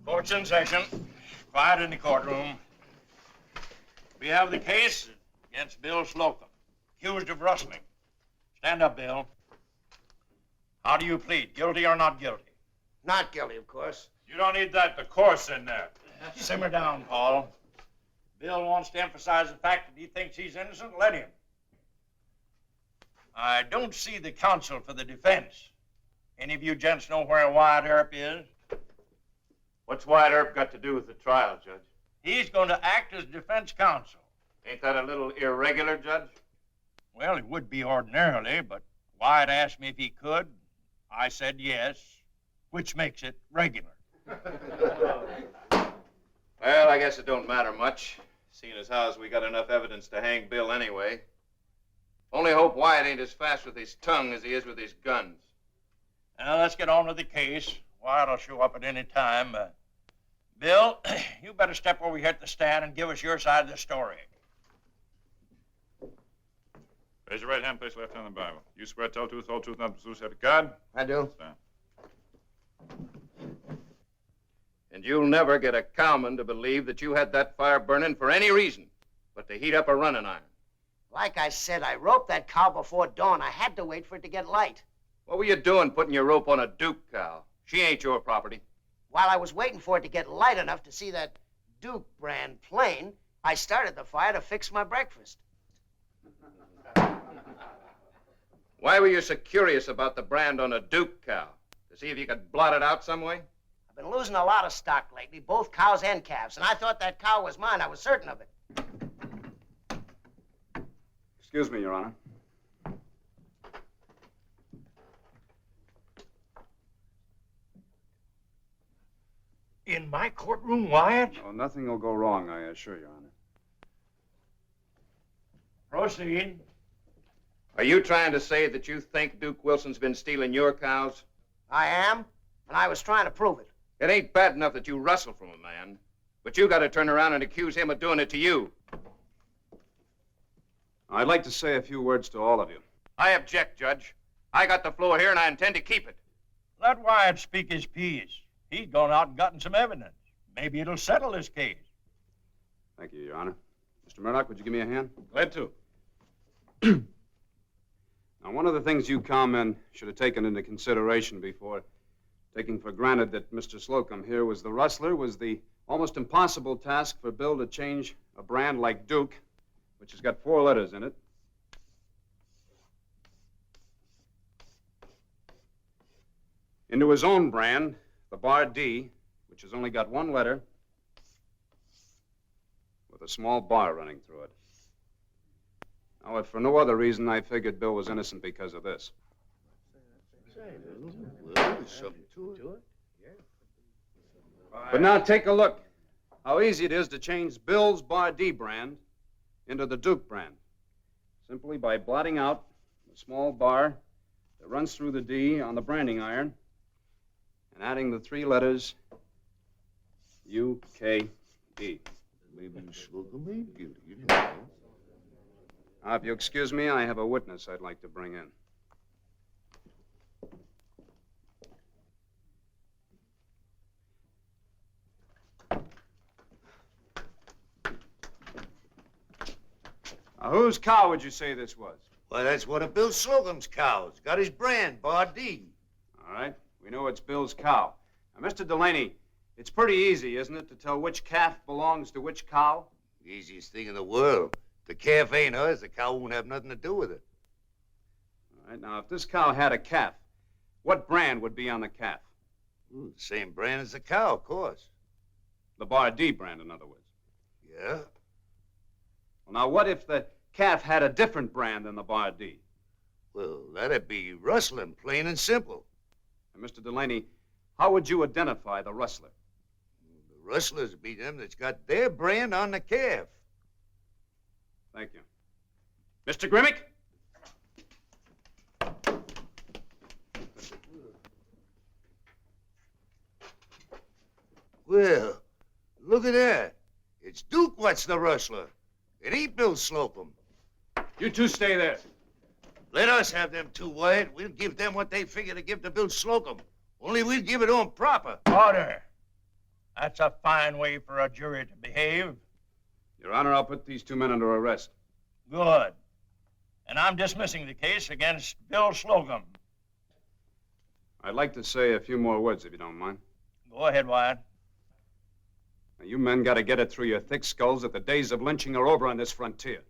Court's in session. Quiet in the courtroom. We have the case against Bill Slocum, accused of rustling. Stand up, Bill. How do you plead, guilty or not guilty? Not guilty, of course. You don't need that, the course in there. Simmer down, Paul. Bill wants to emphasize the fact that he thinks he's innocent. Let him. I don't see the counsel for the defense. Any of you gents know where Wyatt Earp is? What's Wyatt Earp got to do with the trial, Judge? He's going to act as defense counsel. Ain't that a little irregular, Judge? Well, it would be ordinarily, but Wyatt asked me if he could. I said yes, which makes it regular. Well, I guess it don't matter much, seeing as how we got enough evidence to hang Bill anyway. Only hope Wyatt ain't as fast with his tongue as he is with his guns. Now, let's get on with the case. Wyatt will show up at any time. Bill, you better step over here at the stand and give us your side of the story. Raise your right hand, place your left hand on the Bible. You swear to tell truth, whole truth, nothing but the truth, so help you God? I do. Stand. And you'll never get a cowman to believe that you had that fire burning for any reason but to heat up a running iron. Like I said, I roped that cow before dawn. I had to wait for it to get light. What were you doing putting your rope on a Duke cow? She ain't your property. While I was waiting for it to get light enough to see that Duke brand plane, I started the fire to fix my breakfast. Why were you so curious about the brand on a Duke cow? To see if you could blot it out some way? I've been losing a lot of stock lately, both cows and calves, and I thought that cow was mine. I was certain of it. Excuse me, Your Honor. In my courtroom, Wyatt? Oh, nothing will go wrong, I assure you, Honor. Proceed. Are you trying to say that you think Duke Wilson's been stealing your cows? I am, and I was trying to prove it. It ain't bad enough that you rustle from a man, but you got to turn around and accuse him of doing it to you. I'd like to say a few words to all of you. I object, Judge. I got the floor here, and I intend to keep it. Let Wyatt speak his piece. He's gone out and gotten some evidence. Maybe it'll settle this case. Thank you, Your Honor. Mr. Murdoch, would you give me a hand? Glad to. Now, one of the things you cowmen should have taken into consideration before taking for granted that Mr. Slocum here was the rustler was the almost impossible task for Bill to change a brand like Duke, which has got 4 letters in it, into his own brand, the bar D, which has only got 1 letter with a small bar running through it. Now, if for no other reason, I figured Bill was innocent because of this. Well, there's something to it. But now take a look how easy it is to change Bill's bar D brand into the Duke brand, simply by blotting out the small bar that runs through the D on the branding iron and adding the 3 letters U-K-E. Maybe Slocum ain't guilty. You don't know. Now, if you excuse me, I have a witness I'd like to bring in. Now, whose cow would you say this was? Why, that's one of Bill Slocum's cows. Got his brand, Bar D. All right, we know it's Bill's cow. Now, Mr. Delaney, it's pretty easy, isn't it, to tell which calf belongs to which cow? Easiest thing in the world. If the calf ain't hers, the cow won't have nothing to do with it. All right, now, if this cow had a calf, what brand would be on the calf? Ooh, the same brand as the cow, of course. The Bar D brand, in other words. Yeah? Well, now, what if the calf had a different brand than the Bar D? Well, that'd be rustling, plain and simple. And, Mr. Delaney, how would you identify the rustler? The rustlers be them that's got their brand on the calf. Thank you. Mr. Grjngo? Well, look at that. It's Duke what's the rustler. It ain't Bill Slocum. You two stay there. Let us have them 2, Wyatt. We'll give them what they figure to give to Bill Slocum. Only we'll give it to 'em proper. Order. That's a fine way for a jury to behave. Your Honor, I'll put these 2 men under arrest. Good. And I'm dismissing the case against Bill Slocum. I'd like to say a few more words, if you don't mind. Go ahead, Wyatt. Now, you men got to get it through your thick skulls that the days of lynching are over on this frontier.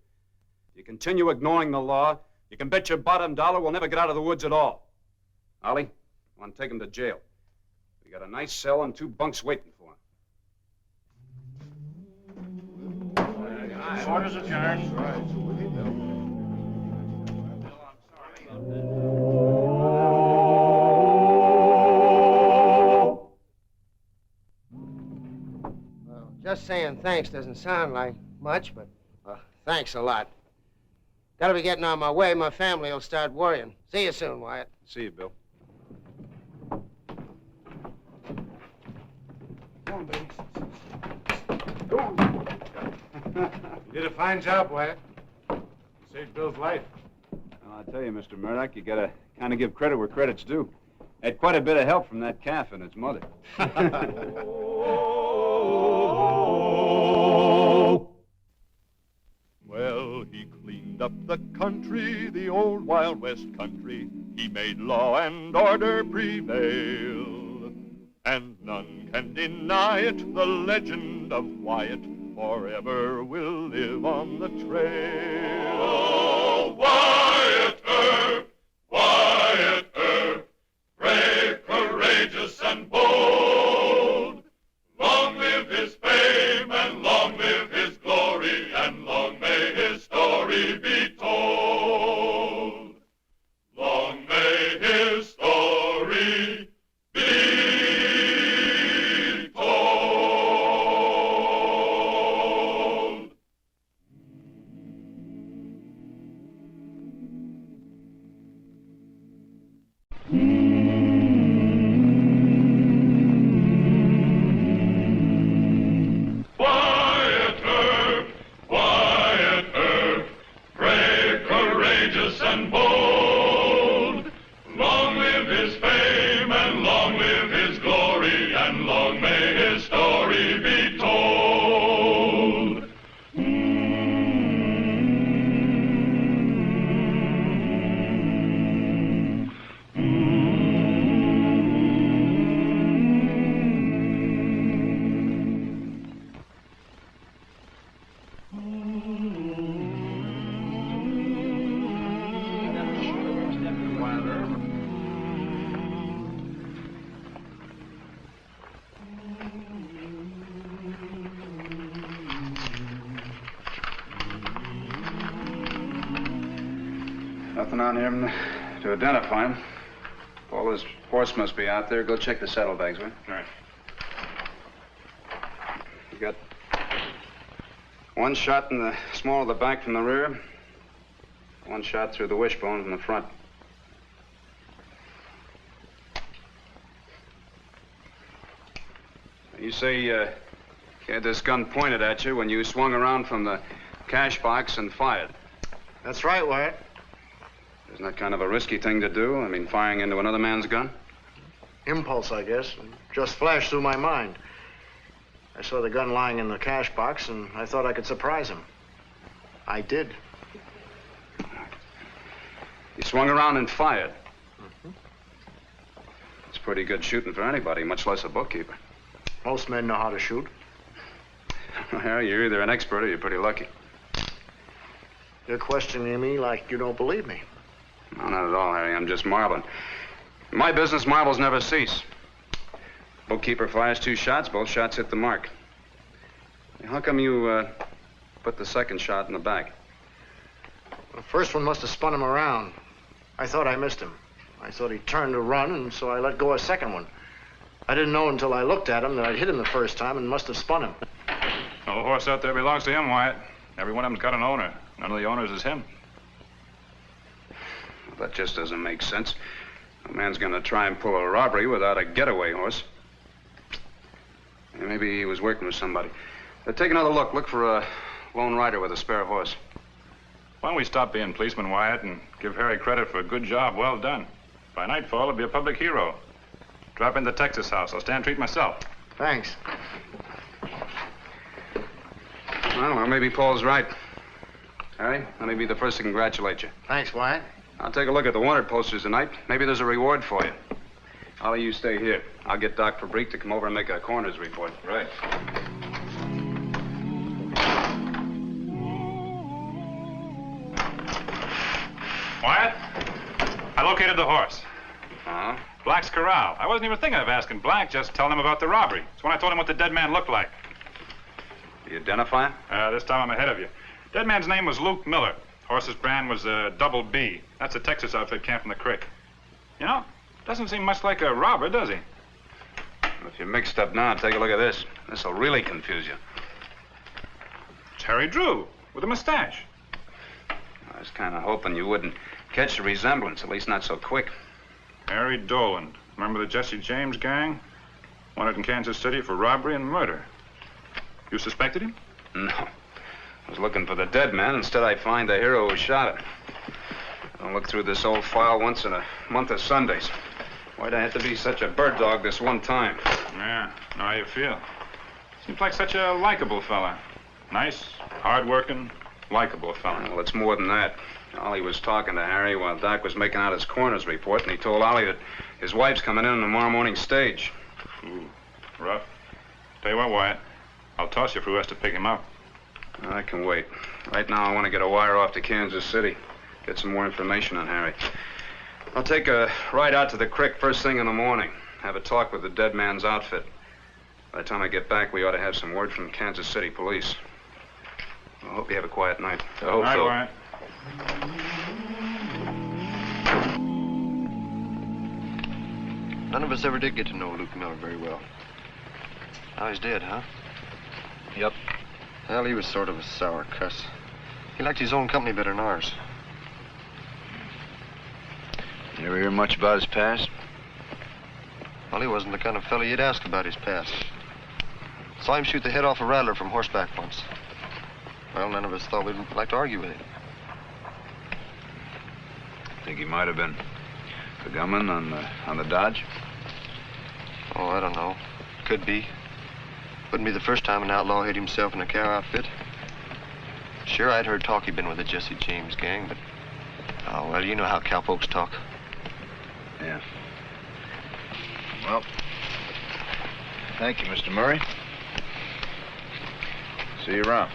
If you continue ignoring the law, you can bet your bottom dollar we'll never get out of the woods at all. Ollie, I want to take him to jail. We got a nice cell and 2 bunks waiting for him. Orders adjourned. Well, just saying thanks doesn't sound like much, but thanks a lot. Gotta be getting on my way. My family will start worrying. See you soon, Wyatt. See you, Bill. Come on, baby. Go on. You did a fine job, Wyatt. You saved Bill's life. Well, I tell you, Mr. Murdoch, you got to kind of give credit where credit's due. Had quite a bit of help from that calf and its mother. Well, he cleaned up the country, the old Wild West country. He made law and order prevail. And none can deny it, the legend of Wyatt forever will live on the trail. Oh, Wyatt Earp, Wyatt Earp, brave, courageous, and bold. Long live his fame, and long live his glory, and long may his story be told. Long may his story be told. Nothing on him to identify him. Paul, his horse must be out there. Go check the saddlebags, will you? All right. You got one shot in the small of the back from the rear, one shot through the wishbone from the front. You say you had this gun pointed at you when you swung around from the cash box and fired. That's right, Wyatt. Isn't that kind of a risky thing to do? I mean, firing into another man's gun? Impulse, I guess. Just flashed through my mind. I saw the gun lying in the cash box, and I thought I could surprise him. I did. You swung around and fired. It's pretty good shooting for anybody, much less a bookkeeper. Most men know how to shoot. Well, you're either an expert or you're pretty lucky. You're questioning me like you don't believe me. No, not at all, Harry. I'm just marveling. In my business, marvels never cease. Bookkeeper fires 2 shots, both shots hit the mark. How come you put the second shot in the back? The first one must have spun him around. I thought I missed him. I thought he turned to run, and so I let go a second one. I didn't know until I looked at him that I'd hit him the first time and must have spun him. Well, the horse out there belongs to him, Wyatt. Every one of them's got an owner. None of the owners is him. Well, that just doesn't make sense. A man's gonna try and pull a robbery without a getaway horse. Maybe he was working with somebody. Take another look. Look for a lone rider with a spare horse. Why don't we stop being policemen, Wyatt, and give Harry credit for a good job well done? By nightfall, he'll be a public hero. Drop in the Texas house. I'll stand treat myself. Thanks. Well, maybe Paul's right. Harry, let me be the first to congratulate you. Thanks, Wyatt. I'll take a look at the wanted posters tonight. Maybe there's a reward for you. Ollie, you stay here. I'll get Doc Fabrique to come over and make a coroner's report. Right. Wyatt, I located the horse. Uh-huh. Black's corral. I wasn't even thinking of asking Black, just telling him about the robbery. It's when I told him what the dead man looked like. You identify him? This time I'm ahead of you. Dead man's name was Luke Miller. Horse's brand was Double B. That's a Texas outfit camped in the creek. You know, doesn't seem much like a robber, does he? If you're mixed up now, take a look at this. This'll really confuse you. It's Harry Drew, with a mustache. I was kind of hoping you wouldn't catch the resemblance, at least not so quick. Harry Doland. Remember the Jesse James gang? Wanted in Kansas City for robbery and murder. You suspected him? No. I was looking for the dead man. Instead, I find the hero who shot him. I'll look through this old file once in a month of Sundays. Why'd I have to be such a bird dog this one time? Yeah, know how you feel. Seems like such a likable fella. Nice, hard-working, likable fella. Well, it's more than that. Ollie was talking to Harry while Doc was making out his coroner's report, and he told Ollie that his wife's coming in on tomorrow morning stage. Ooh, rough. Tell you what, Wyatt, I'll toss you for who has to pick him up. I can wait. Right now, I want to get a wire off to Kansas City. Get some more information on Harry. I'll take a ride out to the creek first thing in the morning. Have a talk with the dead man's outfit. By the time I get back, we ought to have some word from Kansas City police. I hope you have a quiet night. I hope so. Wyatt. None of us ever did get to know Luke Miller very well. Now he's dead, huh? Yep. Well, he was sort of a sour cuss. He liked his own company better than ours. You ever hear much about his past? Well, he wasn't the kind of fellow you'd ask about his past. Saw him shoot the head off a rattler from horseback once. Well, none of us thought we'd like to argue with him. Think he might have been the gunman on the Dodge? Oh, I don't know. Could be. Wouldn't be the first time an outlaw hid himself in a cow outfit. Sure, I'd heard talk he'd been with the Jesse James gang, but... Oh, well, you know how cowpokes talk. Yeah. Well, thank you, Mr. Murray. See you around.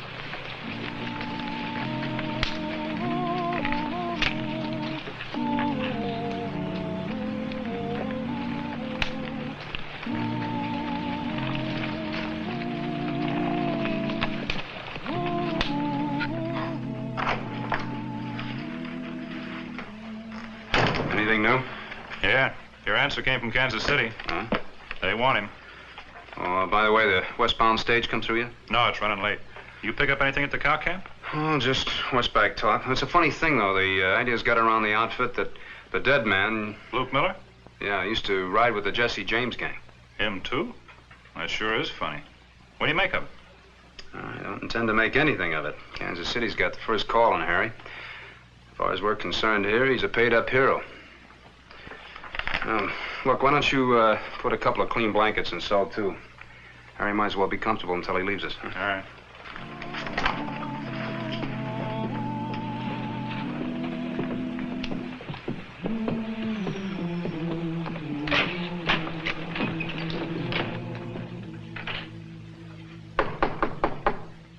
new? Yeah. Your answer came from Kansas City. Huh? They want him. Oh, by the way, the westbound stage come through yet? No, it's running late. You pick up anything at the cow camp? Oh, just westback talk. It's a funny thing, though. The idea's got around the outfit that the dead man... Luke Miller? Yeah, used to ride with the Jesse James gang. Him, too? That sure is funny. What do you make of it? I don't intend to make anything of it. Kansas City's got the first call on Harry. As far as we're concerned here, he's a paid-up hero. Look, why don't you put a couple of clean blankets in cell 2? Harry might as well be comfortable until he leaves us. Huh? All right.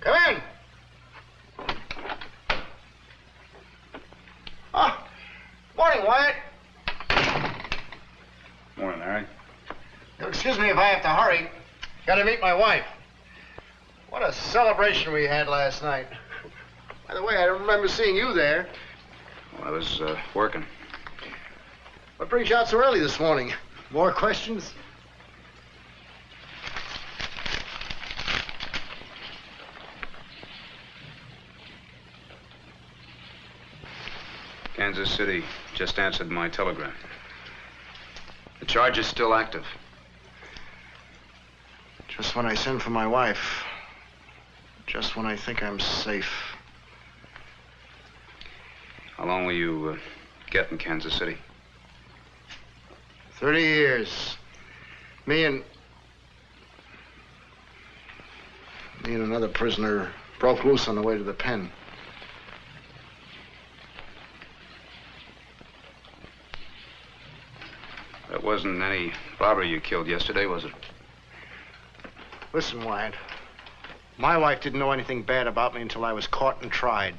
Come in. Oh, morning, Wyatt. Morning, Harry. You'll excuse me if I have to hurry. Got to meet my wife. What a celebration we had last night. By the way, I don't remember seeing you there. Well, I was working. What brings you out so early this morning? More questions? Kansas City just answered my telegram. The charge is still active. Just when I send for my wife. Just when I think I'm safe. How long will you get in Kansas City? 30 years. Me and another prisoner broke loose on the way to the pen. That wasn't any robber you killed yesterday, was it? Listen, Wyatt. My wife didn't know anything bad about me until I was caught and tried.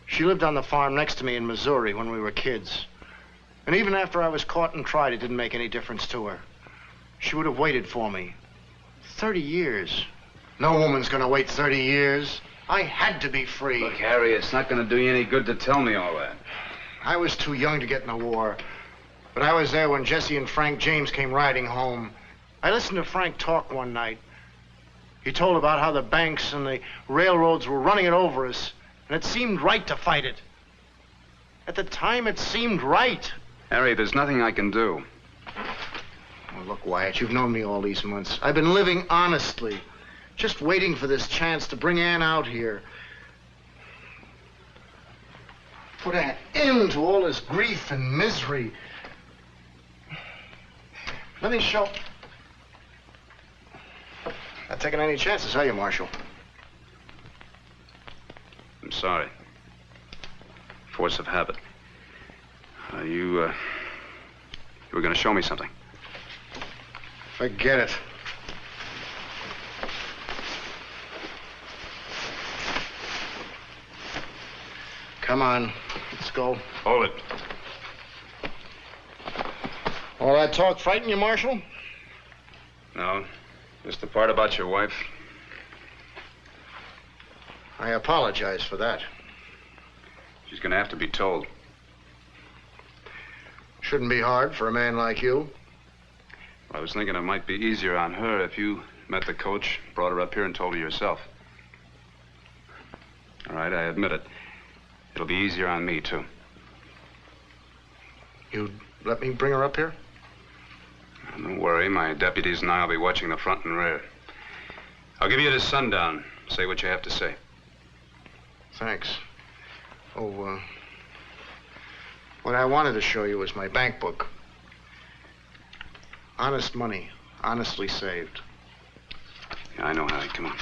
She lived on the farm next to me in Missouri when we were kids. And even after I was caught and tried, it didn't make any difference to her. She would have waited for me. 30 years. No woman's gonna wait 30 years. I had to be free. Look, Harry, it's not gonna do you any good to tell me all that. I was too young to get in the war. But I was there when Jesse and Frank James came riding home. I listened to Frank talk one night. He told about how the banks and the railroads were running it over us, and it seemed right to fight it. At the time, it seemed right. Harry, there's nothing I can do. Oh, look, Wyatt, you've known me all these months. I've been living honestly, just waiting for this chance to bring Ann out here. Put an end to all this grief and misery. Let me show... Not taking any chances, are you, Marshal? I'm sorry. Force of habit. You were going to show me something. Forget it. Come on, let's go. Hold it. All that talk frighten you, Marshal? No, just the part about your wife. I apologize for that. She's going to have to be told. Shouldn't be hard for a man like you. Well, I was thinking it might be easier on her if you met the coach, brought her up here, and told her yourself. All right, I admit it. It'll be easier on me, too. You'd let me bring her up here? Don't worry, my deputies and I will be watching the front and rear. I'll give you to sundown. Say what you have to say. Thanks. Oh, what I wanted to show you was my bank book. Honest money, honestly saved. Yeah, I know, Harry. Come on.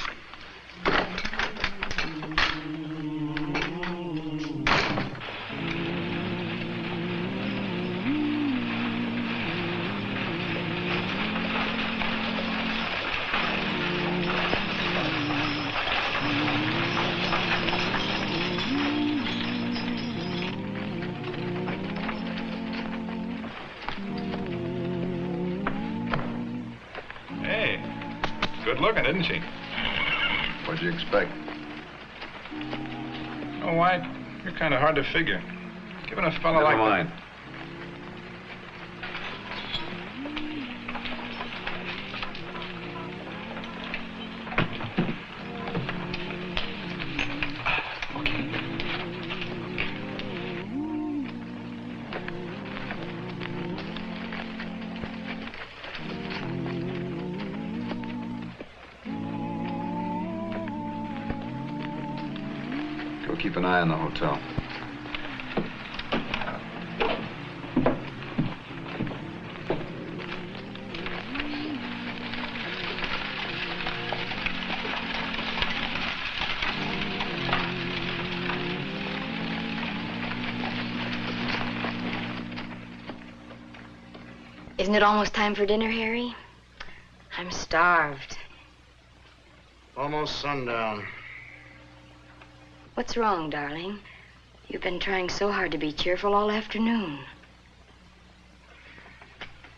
Good looking, isn't she? What'd you expect? Oh, Wyatt, you're kind of hard to figure. Given a fellow like Never mind. Go keep an eye on the hotel. Isn't it almost time for dinner, Harry? I'm starved. Almost sundown. What's wrong, darling? You've been trying so hard to be cheerful all afternoon.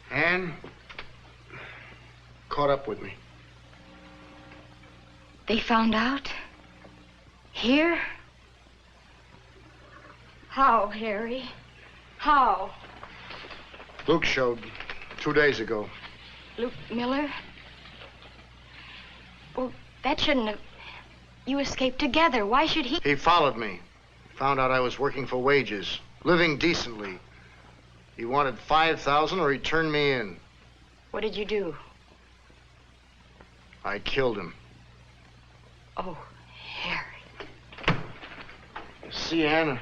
Anne caught up with me. They found out? Here? How, Harry? How? Luke showed 2 days ago. Luke Miller? Well, that shouldn't have... You escaped together. Why should he... He followed me. Found out I was working for wages, living decently. He wanted $5,000 or he turned me in. What did you do? I killed him. Oh, Harry. See, Anne,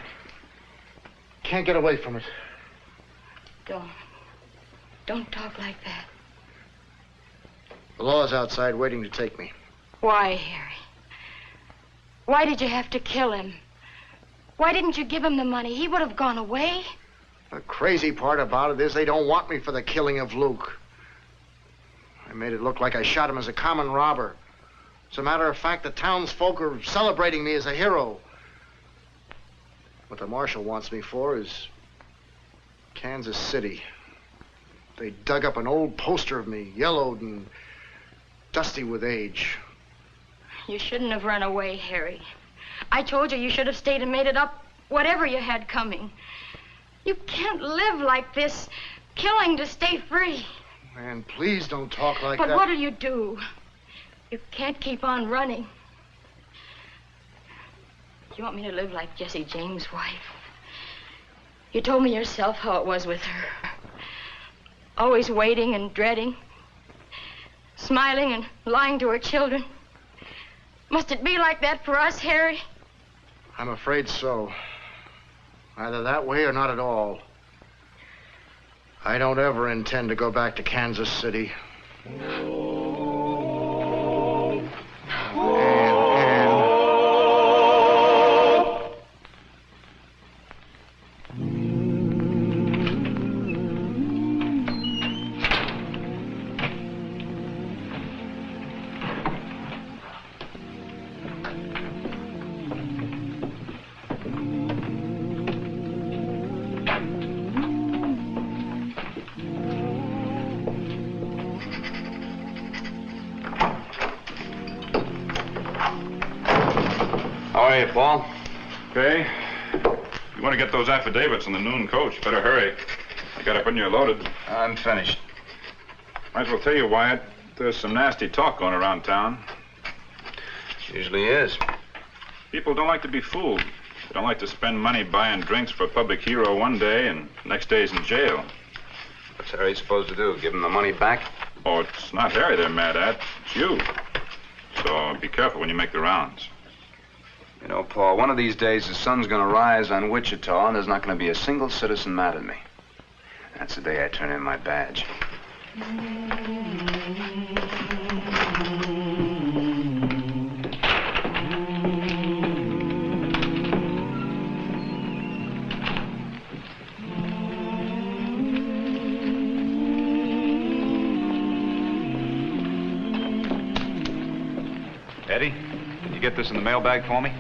can't get away from it. Don't talk like that. The law's outside waiting to take me. Why, Harry? Why did you have to kill him? Why didn't you give him the money? He would have gone away. The crazy part about it is they don't want me for the killing of Luke. I made it look like I shot him as a common robber. As a matter of fact, the townsfolk are celebrating me as a hero. What the marshal wants me for is Kansas City. They dug up an old poster of me, yellowed and dusty with age. You shouldn't have run away, Harry. I told you should have stayed and made it up, whatever you had coming. You can't live like this, killing to stay free. Man, please don't talk like But that. what'll you do? You can't keep on running. You want me to live like Jesse James' wife? You told me yourself how it was with her. Always waiting and dreading. Smiling and lying to her children. Must it be like that for us, Harry? I'm afraid so. Either that way or not at all. I don't ever intend to go back to Kansas City. Paul? Okay. You want to get those affidavits on the noon coach, better hurry. I got it when you're loaded. I'm finished. Might as well tell you, Wyatt, there's some nasty talk going around town. Usually is. People don't like to be fooled. They don't like to spend money buying drinks for a public hero one day and the next day's in jail. What's Harry supposed to do? Give him the money back? Oh, it's not Harry they're mad at. It's you. So be careful when you make the rounds. You know, Paul, one of these days the sun's going to rise on Wichita and there's not going to be a single citizen mad at me. That's the day I turn in my badge. Eddie, can you get this in the mailbag for me?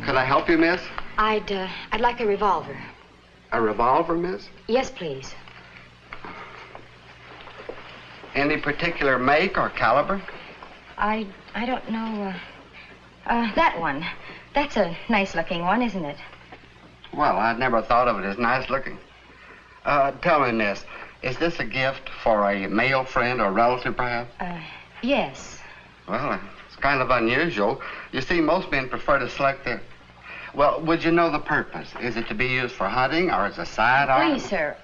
Can I help you, miss? I'd like a revolver. A revolver, miss? Yes, please. Any particular make or caliber? I don't know, that one. That's a nice-looking one, isn't it? Well, I'd never thought of it as nice looking. Tell me, miss, is this a gift for a male friend or relative, perhaps? Yes. Well, it's kind of unusual. You see, most men prefer to select their... Well, would you know the purpose? Is it to be used for hunting or as a sidearm? Please, sir.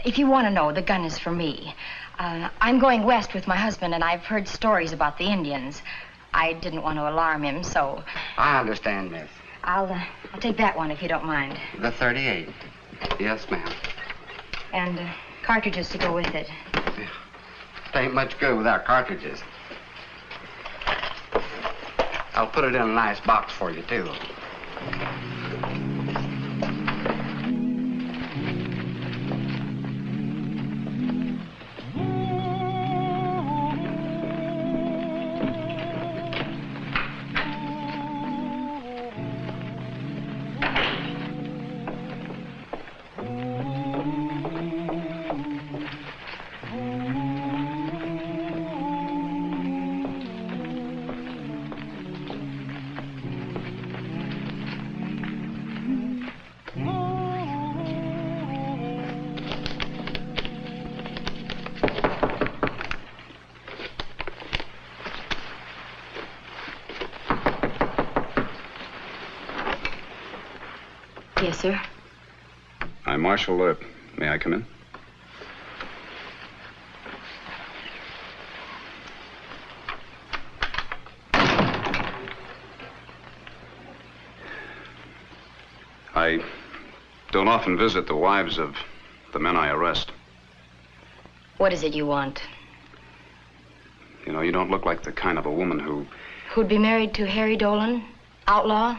If you want to know, the gun is for me. I'm going west with my husband, and I've heard stories about the Indians. I didn't want to alarm him, so... I understand, miss. I'll take that one, if you don't mind. The 38. Yes, ma'am. And cartridges to go with it. It ain't much good without cartridges. I'll put it in a nice box for you, too. Yes, sir. I'm Marshal Earp. May I come in? I don't often visit the wives of the men I arrest. What is it you want? You know, you don't look like the kind of a woman Who'd be married to Harry Dolan? Outlaw?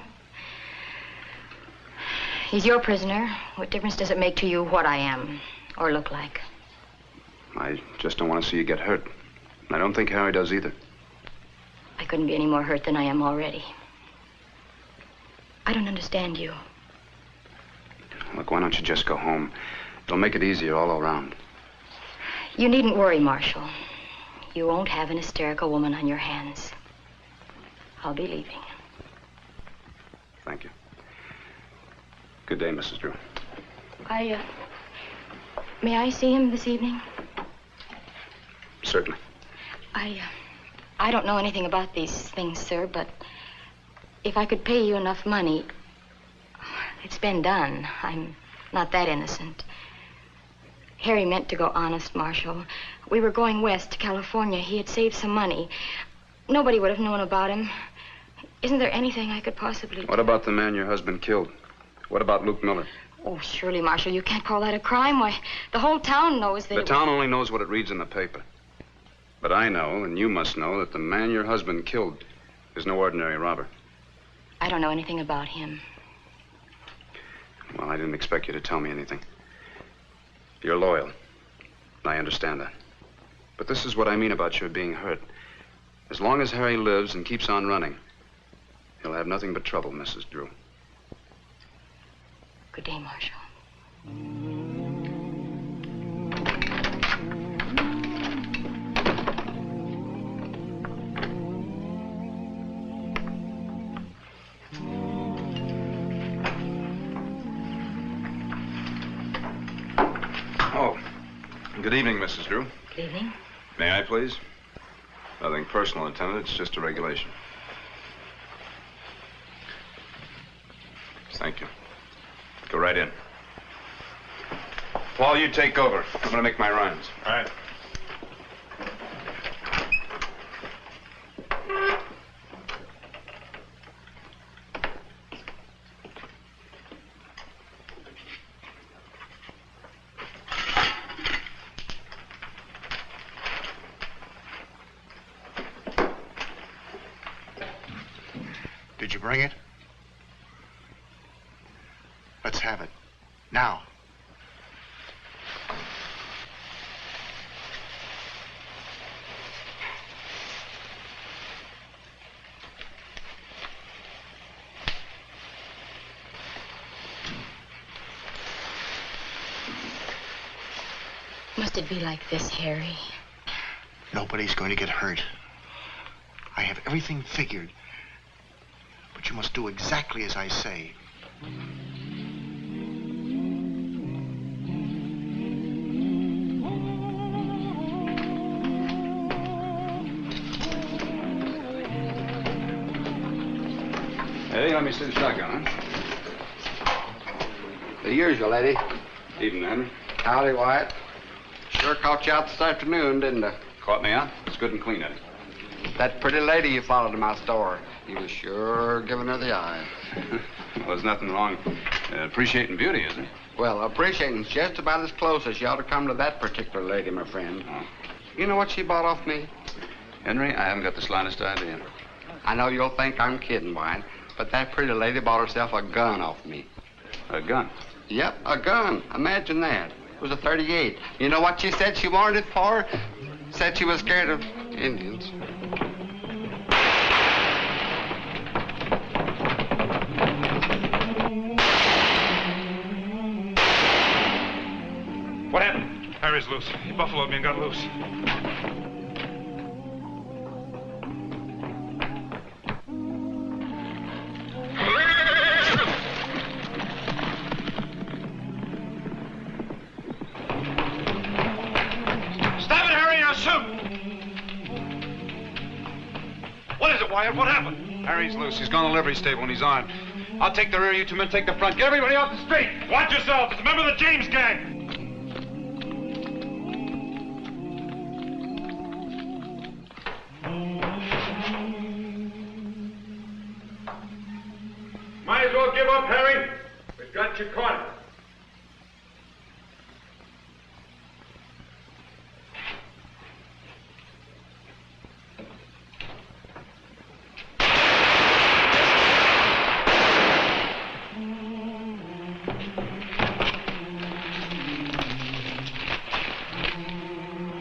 He's your prisoner. What difference does it make to you what I am or look like? I just don't want to see you get hurt. I don't think Harry does either. I couldn't be any more hurt than I am already. I don't understand you. Look, why don't you just go home? It'll make it easier all around. You needn't worry, Marshal. You won't have an hysterical woman on your hands. I'll be leaving. Thank you. Good day, Mrs. Drew. May I see him this evening? Certainly. I don't know anything about these things, sir, but if I could pay you enough money, it's been done. I'm not that innocent. Harry meant to go honest, Marshal. We were going west to California. He had saved some money. Nobody would have known about him. Isn't there anything I could possibly do? What about the man your husband killed? What about Luke Miller? Oh, surely, Marshal, you can't call that a crime. Why, the whole town knows that The town only knows what it reads in the paper. But I know, and you must know, that the man your husband killed is no ordinary robber. I don't know anything about him. Well, I didn't expect you to tell me anything. You're loyal. I understand that. But this is what I mean about your being hurt. As long as Harry lives and keeps on running, he'll have nothing but trouble, Mrs. Drew. Good day, Marshal. Oh, good evening, Mrs. Drew. Good evening. May I, please? Nothing personal, Lieutenant. It's just a regulation. Thank you. Go right in. Paul, you take over. I'm going to make my rounds. All right. Did you bring it? Let's have it. Now. Must it be like this, Harry? Nobody's going to get hurt. I have everything figured. But you must do exactly as I say. let me see the shotgun, huh? The usual, lady. Evening, Henry. Howdy, Wyatt. Sure caught you out this afternoon, didn't I? Caught me out? It's good and clean, Eddie. That pretty lady you followed to my store. You was sure giving her the eye. Well, there's nothing wrong appreciating beauty, is there? Well, appreciating's just about as close as you ought to come to that particular lady, my friend. Oh. You know what she bought off me? Henry, I haven't got the slightest idea. I know you'll think I'm kidding, Wyatt, but that pretty lady bought herself a gun off me. A gun? Yep, a gun. Imagine that. It was a .38. You know what she said she wanted it for? Said she was scared of Indians. What happened? Harry's loose. He buffaloed me and got loose. Stop it, Harry, or shoot! What is it, Wyatt? What happened? Harry's loose. He's gone to the livery stable and he's armed. I'll take the rear, you two men take the front. Get everybody off the street! Watch yourself. It's a member of the James gang. Might as well give up, Harry. We've got you caught.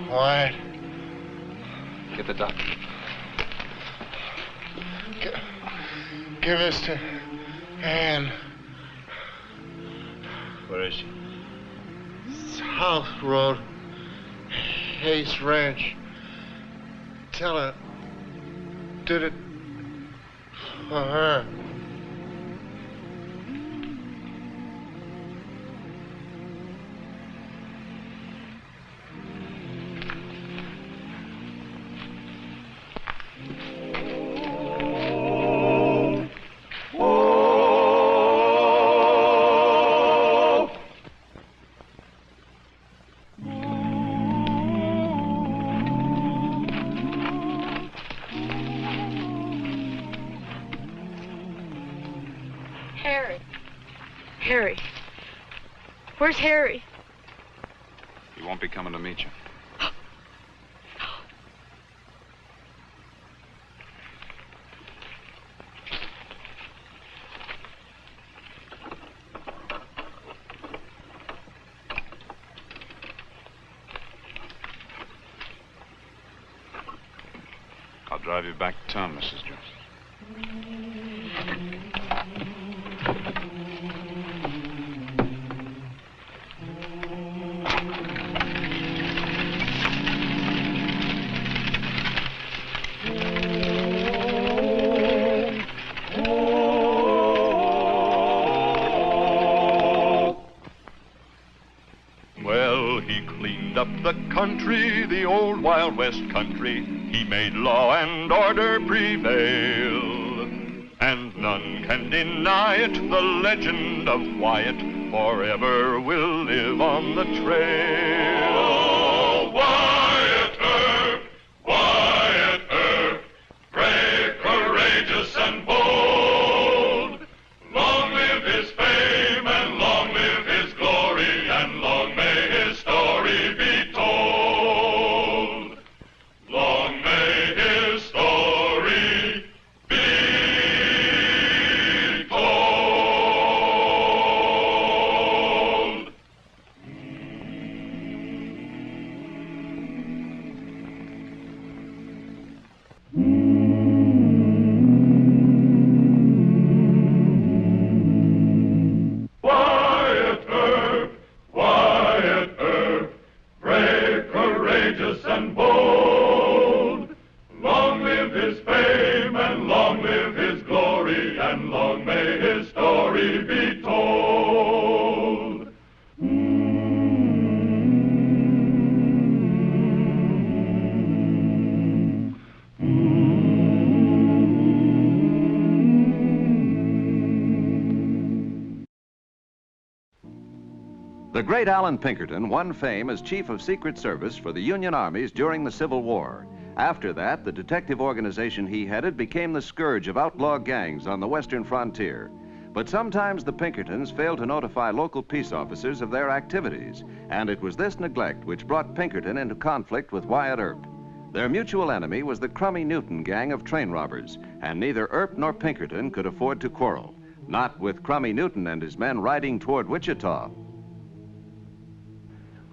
Wyatt. Get the doctor. Give this to Ann. Where is she? South Road. Hayes Ranch. Tell her. Did it for her. Harry. Where's Harry? He won't be coming to meet you. I'll drive you back to town, Mrs. Jones. The country, the old Wild West country, he made law and order prevail. And none can deny it, the legend of Wyatt forever will live on the trail. Oh, Wyatt Earp, Wyatt Earp, brave, courageous, and bold. Long live his fame, and long live his glory, and long may his story be told. Long may his story be told. The great Allen Pinkerton won fame as Chief of Secret Service for the Union armies during the Civil War. After that, the detective organization he headed became the scourge of outlaw gangs on the western frontier. But sometimes the Pinkertons failed to notify local peace officers of their activities, and it was this neglect which brought Pinkerton into conflict with Wyatt Earp. Their mutual enemy was the Crummy Newton gang of train robbers, and neither Earp nor Pinkerton could afford to quarrel. Not with Crummy Newton and his men riding toward Wichita.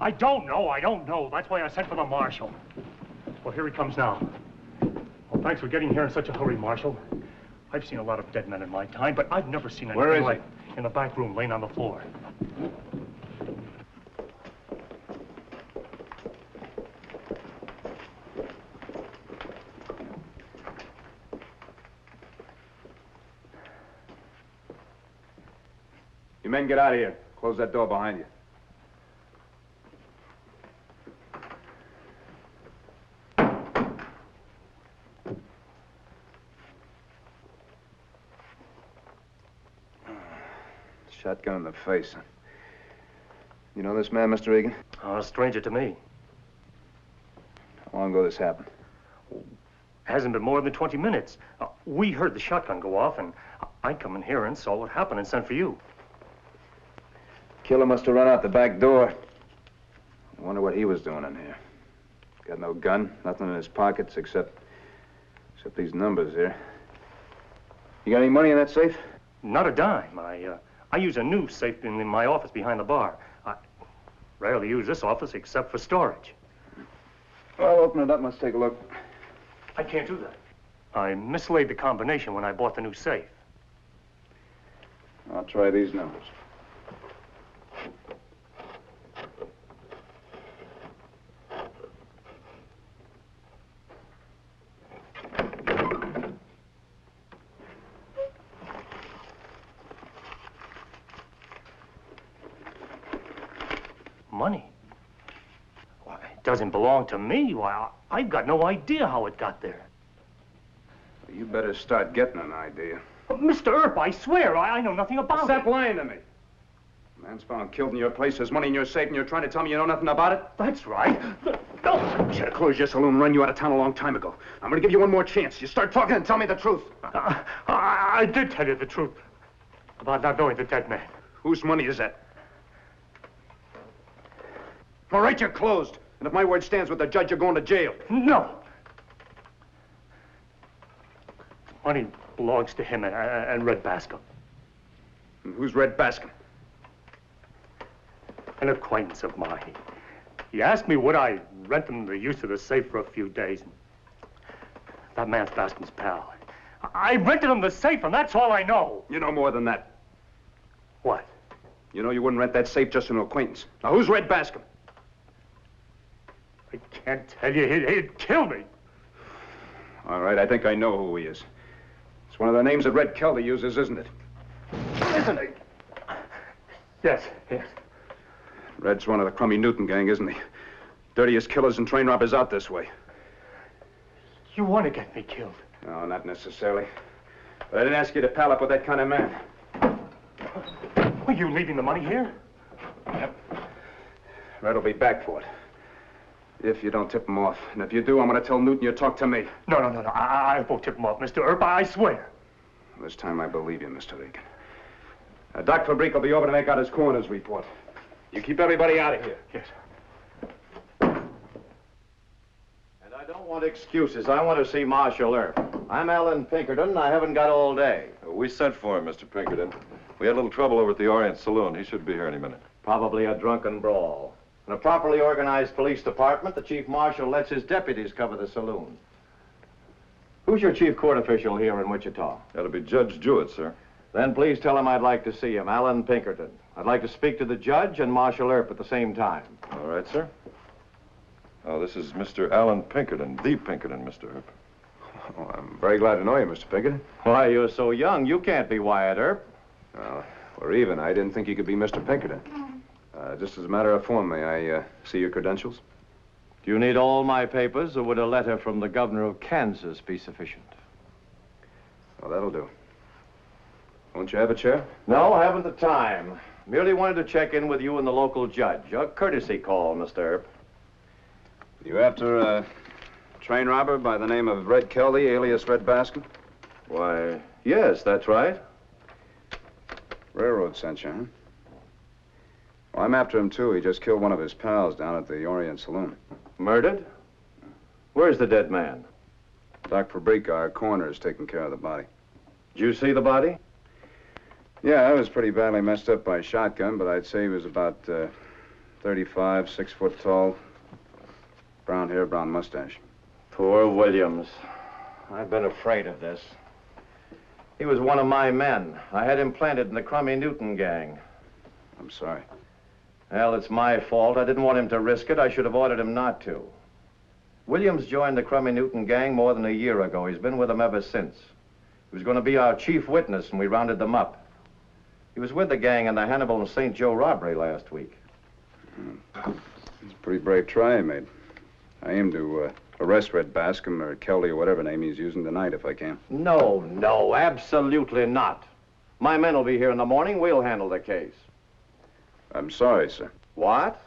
I don't know. That's why I sent for the marshal. Well, here he comes now. Well, thanks for getting here in such a hurry, Marshal. I've seen a lot of dead men in my time, but I've never seen anything like in the back room, laying on the floor. You men get out of here. Close that door behind you. Shotgun in the face. You know this man, Mr. Regan? A stranger to me. How long ago this happened? Hasn't been more than 20 minutes. We heard the shotgun go off, and I come in here and saw what happened and sent for you. Killer must have run out the back door. I wonder what he was doing in here. Got no gun, nothing in his pockets except these numbers here. You got any money in that safe? Not a dime. I use a new safe in my office behind the bar. I rarely use this office except for storage. Well, open it up and let's take a look. I can't do that. I mislaid the combination when I bought the new safe. I'll try these numbers. Money? Why, it doesn't belong to me. Why, I've got no idea how it got there. You better start getting an idea. Mr. Earp, I swear, I know nothing about it. Stop lying to me. Man's found killed in your place. There's money in your safe, and you're trying to tell me you know nothing about it? That's right. No! You should have closed your saloon and run you out of town a long time ago. I'm going to give you one more chance. You start talking and tell me the truth. I did tell you the truth about not knowing the dead man. Whose money is that? All right, you're closed. And if my word stands with the judge, you're going to jail. No. Money belongs to him and Red Bascom. And who's Red Bascom? An acquaintance of mine. He asked me would I rent him the use of the safe for a few days. That man's Bascom's pal. I rented him the safe, and that's all I know. You know more than that. What? You know you wouldn't rent that safe just to an acquaintance. Now, who's Red Bascom? I can't tell you. He'd kill me. All right, I think I know who he is. It's one of the names that Red Kelly uses, isn't it? Isn't it? Yes. Red's one of the Crummy Newton gang, isn't he? Dirtiest killers and train robbers out this way. You want to get me killed? No, not necessarily. But I didn't ask you to pal up with that kind of man. Are you leaving the money here? Yep. Red'll be back for it. If you don't tip him off. And if you do, I'm going to tell Newton you talk to me. No. I won't tip him off, Mr. Earp. I swear. This time I believe you, Mr. Regan. Doc Fabrique will be over to make out his coroner's report. You keep everybody out of here. Yes. And I don't want excuses. I want to see Marshal Earp. I'm Alan Pinkerton, and I haven't got all day. We sent for him, Mr. Pinkerton. We had a little trouble over at the Orient Saloon. He should be here any minute. Probably a drunken brawl. In a properly organized police department, the chief marshal lets his deputies cover the saloon. Who's your chief court official here in Wichita? That'll be Judge Jewett, sir. Then please tell him I'd like to see him, Alan Pinkerton. I'd like to speak to the judge and Marshal Earp at the same time. All right, sir. Oh, this is Mr. Alan Pinkerton, the Pinkerton, Mr. Earp. Oh, I'm very glad to know you, Mr. Pinkerton. Why, you're so young, you can't be Wyatt Earp. Well, we're even. I didn't think you could be Mr. Pinkerton. Just as a matter of form, may I see your credentials? Do you need all my papers, or would a letter from the governor of Kansas be sufficient? Well, that'll do. Won't you have a chair? No, I haven't the time. Merely wanted to check in with you and the local judge. A courtesy call, Mr. Earp. You after a train robber by the name of Red Kelly, alias Red Bascom? Why, yes, that's right. Railroad sent you, huh? Well, I'm after him, too. He just killed one of his pals down at the Orient Saloon. Murdered? Where's the dead man? Doc Fabrica, our coroner, is taking care of the body. Did you see the body? Yeah, I was pretty badly messed up by a shotgun, but I'd say he was about 35, 6 foot tall. Brown hair, brown mustache. Poor Williams. I've been afraid of this. He was one of my men. I had him planted in the Crummy Newton gang. I'm sorry. Well, it's my fault. I didn't want him to risk it. I should have ordered him not to. Williams joined the Crummy Newton gang more than a year ago. He's been with them ever since. He was going to be our chief witness, and we rounded them up. He was with the gang in the Hannibal and St. Joe robbery last week. It's a pretty brave try he made. I aim to arrest Red Bascom or Kelly or whatever name he's using tonight if I can. No, absolutely not. My men will be here in the morning. We'll handle the case. I'm sorry, sir. What?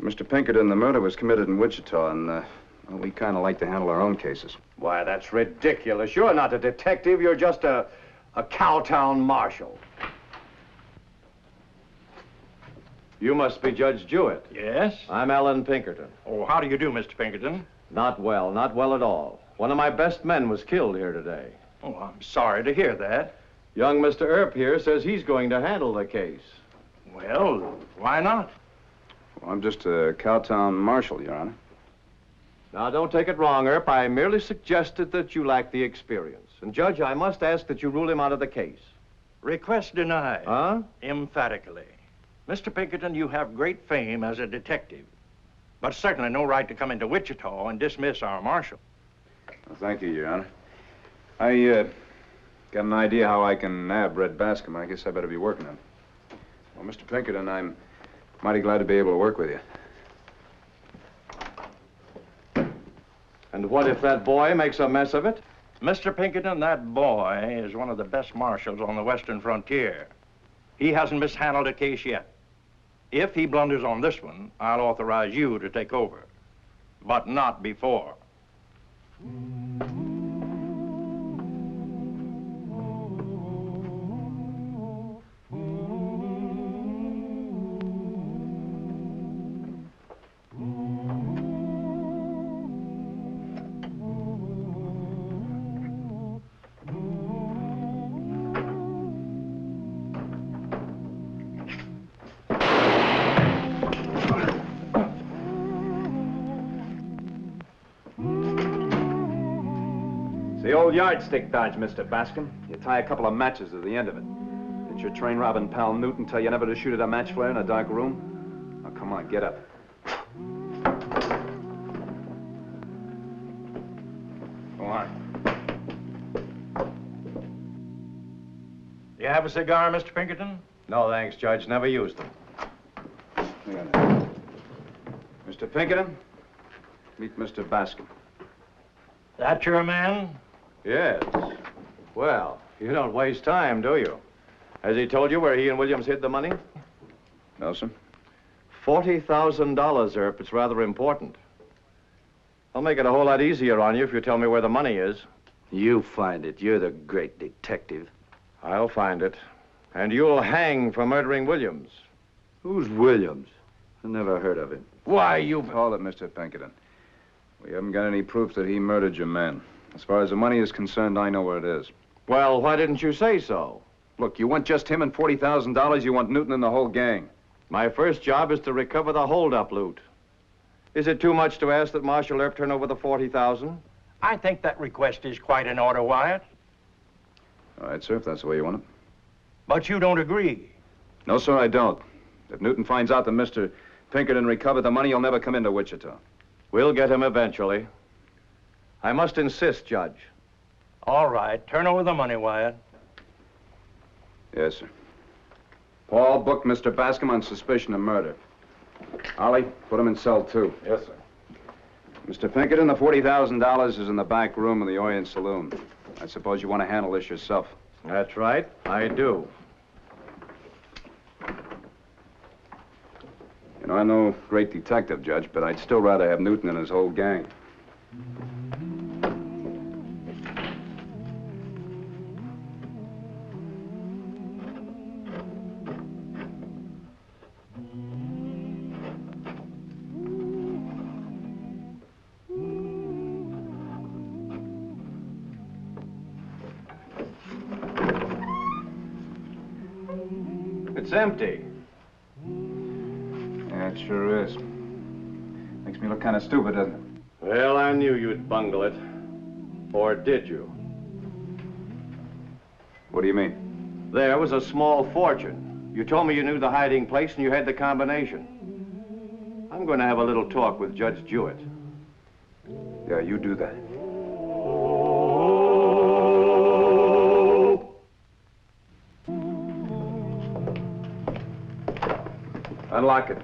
Mr. Pinkerton, the murder was committed in Wichita, and well, we kind of like to handle our own cases. Why, that's ridiculous. You're not a detective. You're just a cowtown marshal. You must be Judge Jewett. Yes? I'm Alan Pinkerton. Oh, how do you do, Mr. Pinkerton? Not well at all. One of my best men was killed here today. Oh, I'm sorry to hear that. Young Mr. Earp here says he's going to handle the case. Well, why not? Well, I'm just a cowtown marshal, Your Honor. Now, don't take it wrong, Earp. I merely suggested that you lack the experience. And, Judge, I must ask that you rule him out of the case. Request denied. Huh? Emphatically. Mr. Pinkerton, you have great fame as a detective, but certainly no right to come into Wichita and dismiss our marshal. Well, thank you, Your Honor. I got an idea how I can nab Red Bascom. I guess I better be working on it. Well, Mr. Pinkerton, I'm mighty glad to be able to work with you. And what if that boy makes a mess of it? Mr. Pinkerton, that boy is one of the best marshals on the western frontier. He hasn't mishandled a case yet. If he blunders on this one, I'll authorize you to take over, but not before. The old yardstick dodge, Mr. Bascom. You tie a couple of matches to the end of it. Did your train robbing pal Newton tell you never to shoot at a match flare in a dark room? Now, come on, get up. Go on. Do you have a cigar, Mr. Pinkerton? No, thanks, Judge. Never used them. Mr. Pinkerton, meet Mr. Bascom. That your man? Yes. Well, you don't waste time, do you? Has he told you where he and Williams hid the money? No, sir. $40,000, Earp. It's rather important. I'll make it a whole lot easier on you if you tell me where the money is. You find it. You're the great detective. I'll find it. And you'll hang for murdering Williams. Who's Williams? I never heard of him. Why, you... Hold it, Mr. Pinkerton. We haven't got any proof that he murdered your man. As far as the money is concerned, I know where it is. Well, why didn't you say so? Look, you want just him and $40,000, you want Newton and the whole gang. My first job is to recover the hold-up loot. Is it too much to ask that Marshal Earp turn over the $40,000? I think that request is quite in order, Wyatt. All right, sir, if that's the way you want it. But you don't agree. No, sir, I don't. If Newton finds out that Mr. Pinkerton recovered the money, he'll never come into Wichita. We'll get him eventually. I must insist, Judge. All right. Turn over the money, Wyatt. Yes, sir. Paul, book Mr. Bascom on suspicion of murder. Ollie, put him in cell 2. Yes, sir. Mr. Pinkerton, the $40,000 is in the back room of the Orient Saloon. I suppose you want to handle this yourself. That's right. I do. I'm no great detective, Judge, but I'd still rather have Newton and his whole gang. It's empty. Yeah, it sure is. Makes me look kind of stupid, doesn't it? Well, I knew you'd bungle it. Or did you? What do you mean? There was a small fortune. You told me you knew the hiding place and you had the combination. I'm going to have a little talk with Judge Jewett. Yeah, you do that. Unlock it.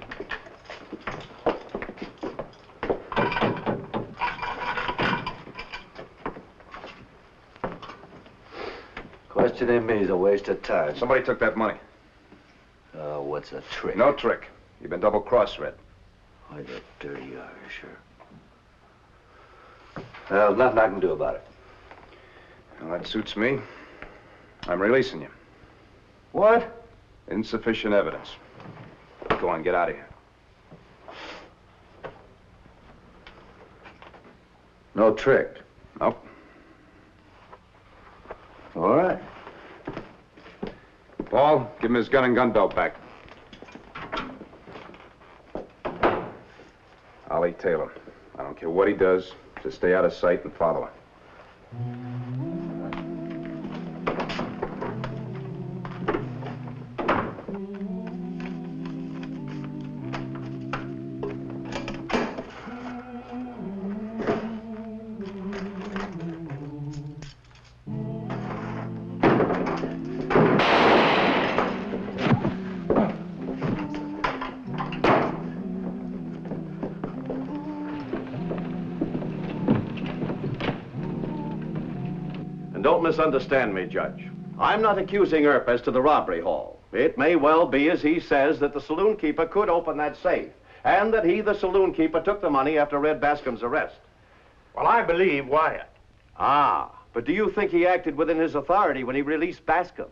Questioning me is a waste of time. Somebody took that money. Oh, what's a trick? No trick. You've been double-crossed, Red. Why, that dirty Irisher. Well, nothing I can do about it. Well, that suits me. I'm releasing you. What? Insufficient evidence. Go on, get out of here. No trick? Nope. All right. Paul, give him his gun and gun belt back. Ollie Taylor. I don't care what he does. Just stay out of sight and follow him. And don't misunderstand me, Judge. I'm not accusing Earp as to the robbery hall. It may well be as he says that the saloon keeper could open that safe, and that he, the saloon keeper, took the money after Red Bascom's arrest. Well, I believe Wyatt. Ah, but do you think he acted within his authority when he released Bascom?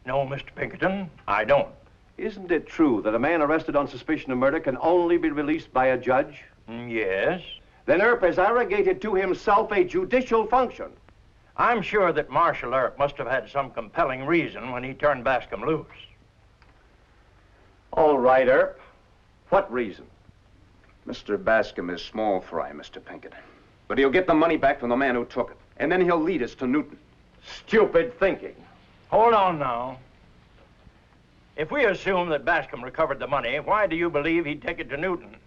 No, Mr. Pinkerton, I don't. Isn't it true that a man arrested on suspicion of murder can only be released by a judge? Yes. Then Earp has arrogated to himself a judicial function. I'm sure that Marshal Earp must have had some compelling reason when he turned Bascom loose. All right, Earp. What reason? Mr. Bascom is small fry, Mr. Pinkerton. But he'll get the money back from the man who took it. And then he'll lead us to Newton. Stupid thinking. Hold on now. If we assume that Bascom recovered the money, why do you believe he'd take it to Newton?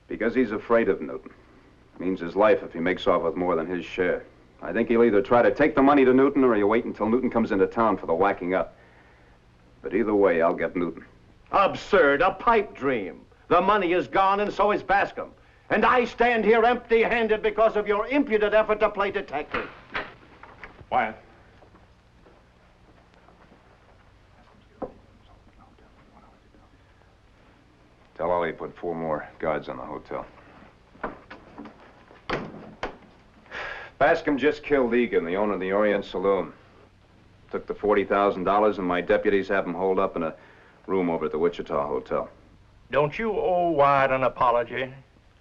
Because he's afraid of Newton. Means his life if he makes off with more than his share. I think he'll either try to take the money to Newton or he'll wait until Newton comes into town for the whacking up. But either way, I'll get Newton. Absurd, a pipe dream. The money is gone and so is Bascom. And I stand here empty-handed because of your impudent effort to play detective. Wyatt. Tell Ollie to put 4 more guards on the hotel. Bascom just killed Egan, the owner of the Orient Saloon. Took the $40,000 and my deputies have him holed up in a room over at the Wichita Hotel. Don't you owe Wyatt an apology?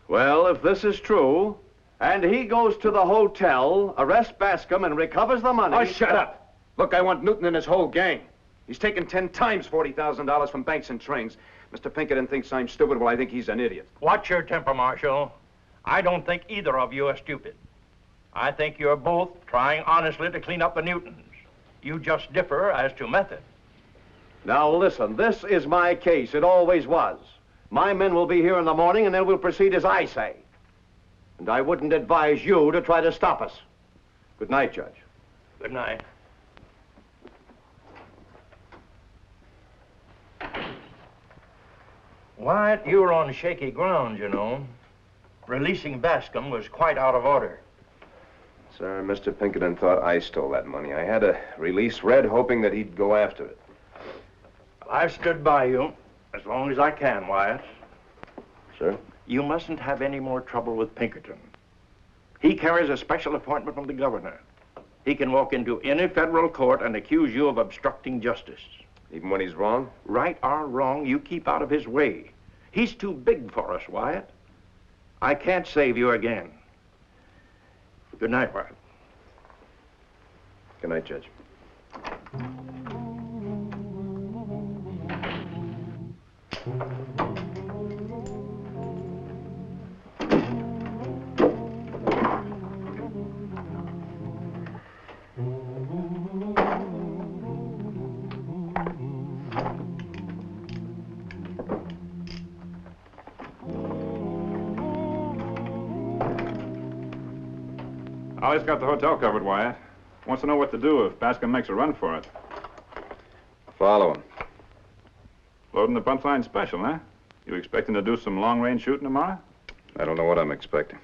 Well, if this is true, and he goes to the hotel, arrests Bascom, and recovers the money... Oh, shut up! Look, I want Newton and his whole gang. He's taken 10 times $40,000 from banks and trains. Mr. Pinkerton thinks I'm stupid. Well, I think he's an idiot. Watch your temper, Marshal. I don't think either of you are stupid. I think you're both trying honestly to clean up the Newtons. You just differ as to method. Now, listen, this is my case. It always was. My men will be here in the morning, and then we'll proceed as I say. And I wouldn't advise you to try to stop us. Good night, Judge. Good night. Wyatt, you're on shaky ground, you know. Releasing Bascom was quite out of order. Sir, Mr. Pinkerton thought I stole that money. I had to release Red, hoping that he'd go after it. I've stood by you as long as I can, Wyatt. Sir? You mustn't have any more trouble with Pinkerton. He carries a special appointment from the governor. He can walk into any federal court and accuse you of obstructing justice. Even when he's wrong? Right or wrong, you keep out of his way. He's too big for us, Wyatt. I can't save you again. Good night, Wyatt. Good night, Judge. Ollie's got the hotel covered, Wyatt. Wants to know what to do if Bascom makes a run for it. Follow him. Loading the punchline special, huh? You expecting to do some long-range shooting tomorrow? I don't know what I'm expecting.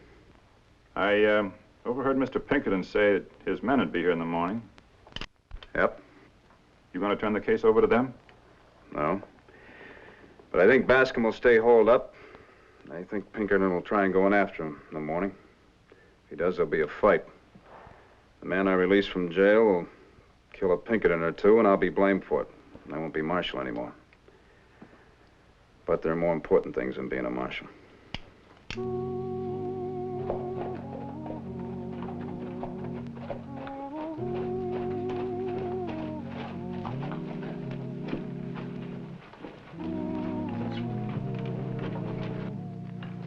I overheard Mr. Pinkerton say that his men would be here in the morning. Yep. You going to turn the case over to them? No. But I think Bascom will stay holed up. I think Pinkerton will try and go in after him in the morning. If he does, there'll be a fight. The man I release from jail will kill a Pinkerton or two, and I'll be blamed for it. I won't be marshal anymore. But there are more important things than being a marshal.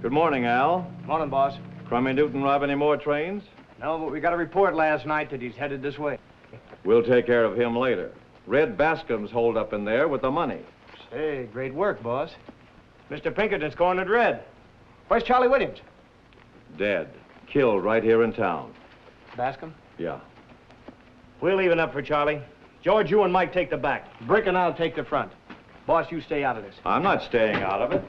Good morning, Al. Morning, boss. Crummy Newton rob any more trains? No, but we got a report last night that he's headed this way. We'll take care of him later. Red Bascom's holed up in there with the money. Hey, great work, boss. Mr. Pinkerton's cornered Red. Where's Charlie Williams? Dead. Killed right here in town. Bascom? Yeah. We're leaving up for Charlie. George, you and Mike take the back. Brick and I'll take the front. Boss, you stay out of this. I'm not staying out of it.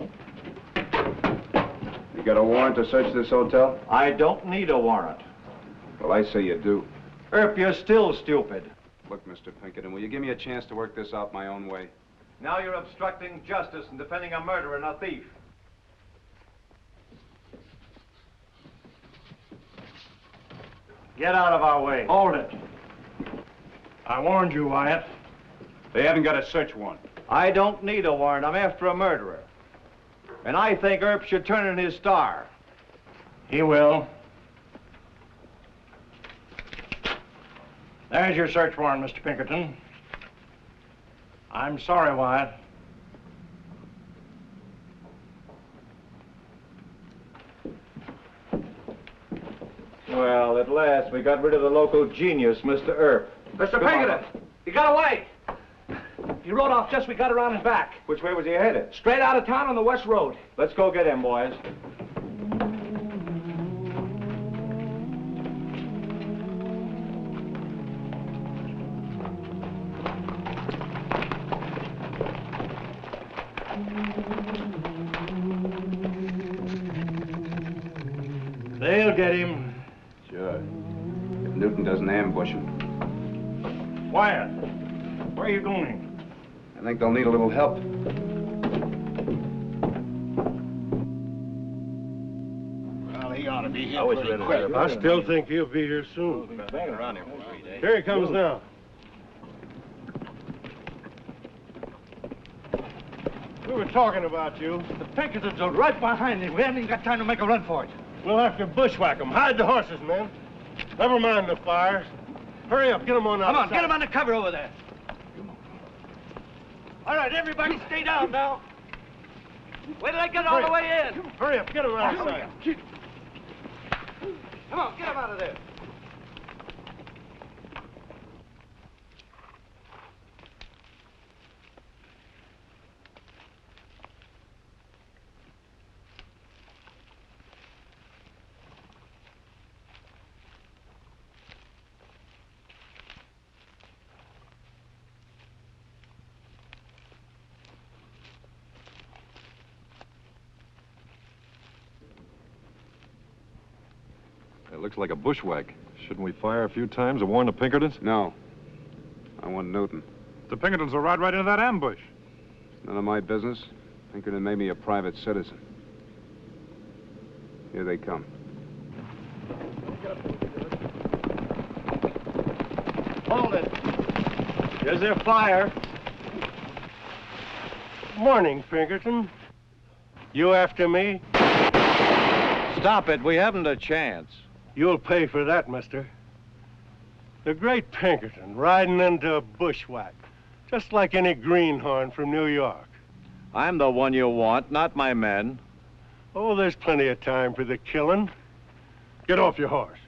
You got a warrant to search this hotel? I don't need a warrant. Well, I say you do. Earp, you're still stupid. Look, Mr. Pinkerton, will you give me a chance to work this out my own way? Now you're obstructing justice and defending a murderer and a thief. Get out of our way. Hold it. I warned you, Wyatt. They haven't got a search warrant. I don't need a warrant. I'm after a murderer. And I think Earp should turn in his star. He will. There's your search warrant, Mr. Pinkerton. I'm sorry, Wyatt. Well, at last, we got rid of the local genius, Mr. Earp. Mr. Pinkerton, he got away. He rode off just as we got around his back. Which way was he headed? Straight out of town on the west road. Let's go get him, boys. They'll get him. Sure. If Newton doesn't ambush him. Wyatt, where are you going? I think they'll need a little help. Well, he ought to be here. I still think he'll be here soon. Here he comes now. We were talking about you. The Pinkertons are right behind him. We haven't even got time to make a run for it. We'll have to bushwhack them. Hide the horses, men. Never mind the fires. Hurry up, get them on outside. Come on, get him under cover over there. All right, everybody stay down now. Wait till I get all the way in. Hurry up, get them outside. Come on, get him out of there. It looks like a bushwhack. Shouldn't we fire a few times to warn the Pinkertons? No. I want Newton. The Pinkertons will ride right into that ambush. None of my business. Pinkerton made me a private citizen. Here they come. Hold it. There's their fire. Morning, Pinkerton. You after me? Stop it. We haven't a chance. You'll pay for that, mister. The great Pinkerton riding into a bushwhack, just like any greenhorn from New York. I'm the one you want, not my men. Oh, there's plenty of time for the killing. Get off your horse.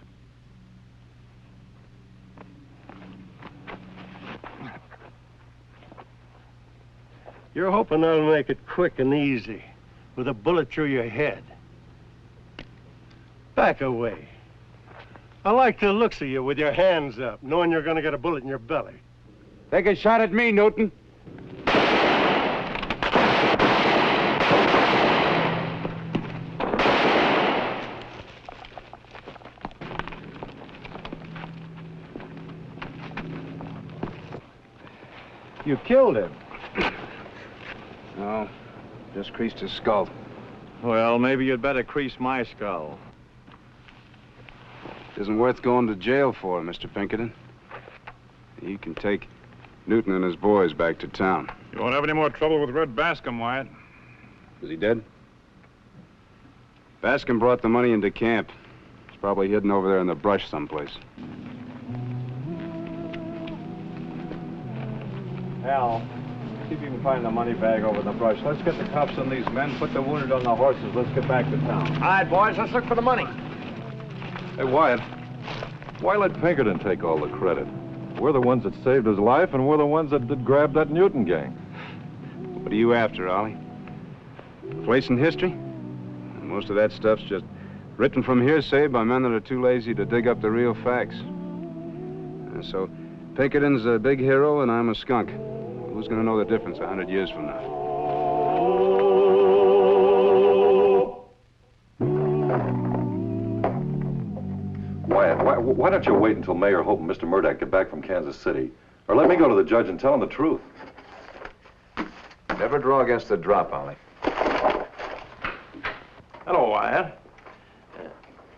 You're hoping I'll make it quick and easy, with a bullet through your head. Back away. I like the looks of you with your hands up, knowing you're gonna get a bullet in your belly. Take a shot at me, Newton. You killed him. No, just creased his skull. Well, maybe you'd better crease my skull. Isn't worth going to jail for, Mr. Pinkerton. You can take Newton and his boys back to town. You won't have any more trouble with Red Bascom, Wyatt. Is he dead? Bascom brought the money into camp. He's probably hidden over there in the brush someplace. Al, see if you can find the money bag over the brush. Let's get the cuffs on these men, put the wounded on the horses. Let's get back to town. All right, boys, let's look for the money. Hey, Wyatt, why let Pinkerton take all the credit? We're the ones that saved his life, and we're the ones that did grab that Newton gang. What are you after, Ollie? Place in history? Most of that stuff's just written from hearsay by men that are too lazy to dig up the real facts. And so, Pinkerton's a big hero, and I'm a skunk. Who's going to know the difference 100 years from now? Wyatt, why don't you wait until Mayor Hope and Mr. Murdoch get back from Kansas City? Or let me go to the judge and tell him the truth. Never draw against the drop, Ollie. Hello, Wyatt.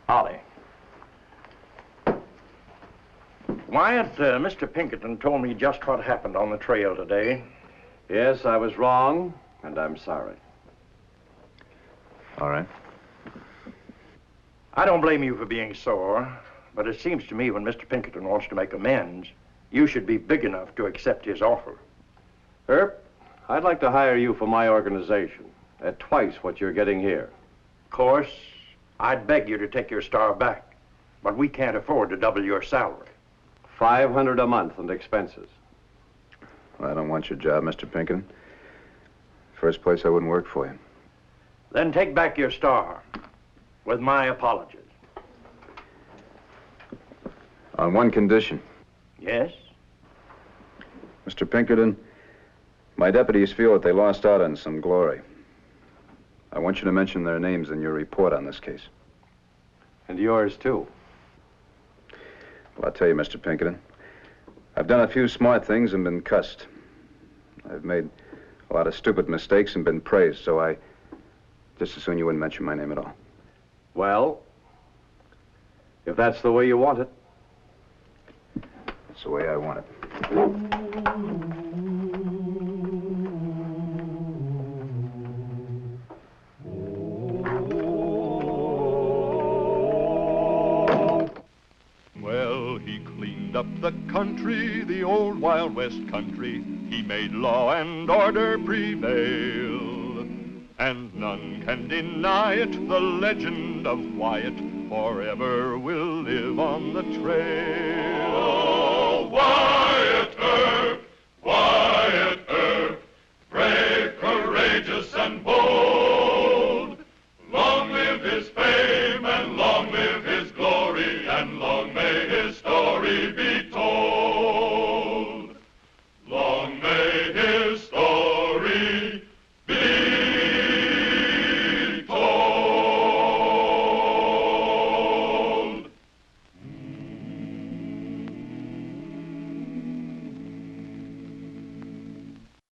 Ollie. Wyatt, Mr. Pinkerton told me just what happened on the trail today. Yes, I was wrong, and I'm sorry. All right. I don't blame you for being sore, but it seems to me when Mr. Pinkerton wants to make amends, you should be big enough to accept his offer. Earp, I'd like to hire you for my organization at twice what you're getting here. Of course, I'd beg you to take your star back, but we can't afford to double your salary. $500 a month and expenses. Well, I don't want your job, Mr. Pinkerton. First place, I wouldn't work for you. Then take back your star, with my apologies. On one condition. Yes? Mr. Pinkerton, my deputies feel that they lost out on some glory. I want you to mention their names in your report on this case. And yours, too. Well, I'll tell you, Mr. Pinkerton, I've done a few smart things and been cussed. I've made a lot of stupid mistakes and been praised, so I just as soon you wouldn't mention my name at all. Well, if that's the way you want it. That's the way I want it. Well, he cleaned up the country, the old Wild West country. He made law and order prevail. And none can deny it, the legend of Wyatt forever will live on the trail. Oh, Wyatt!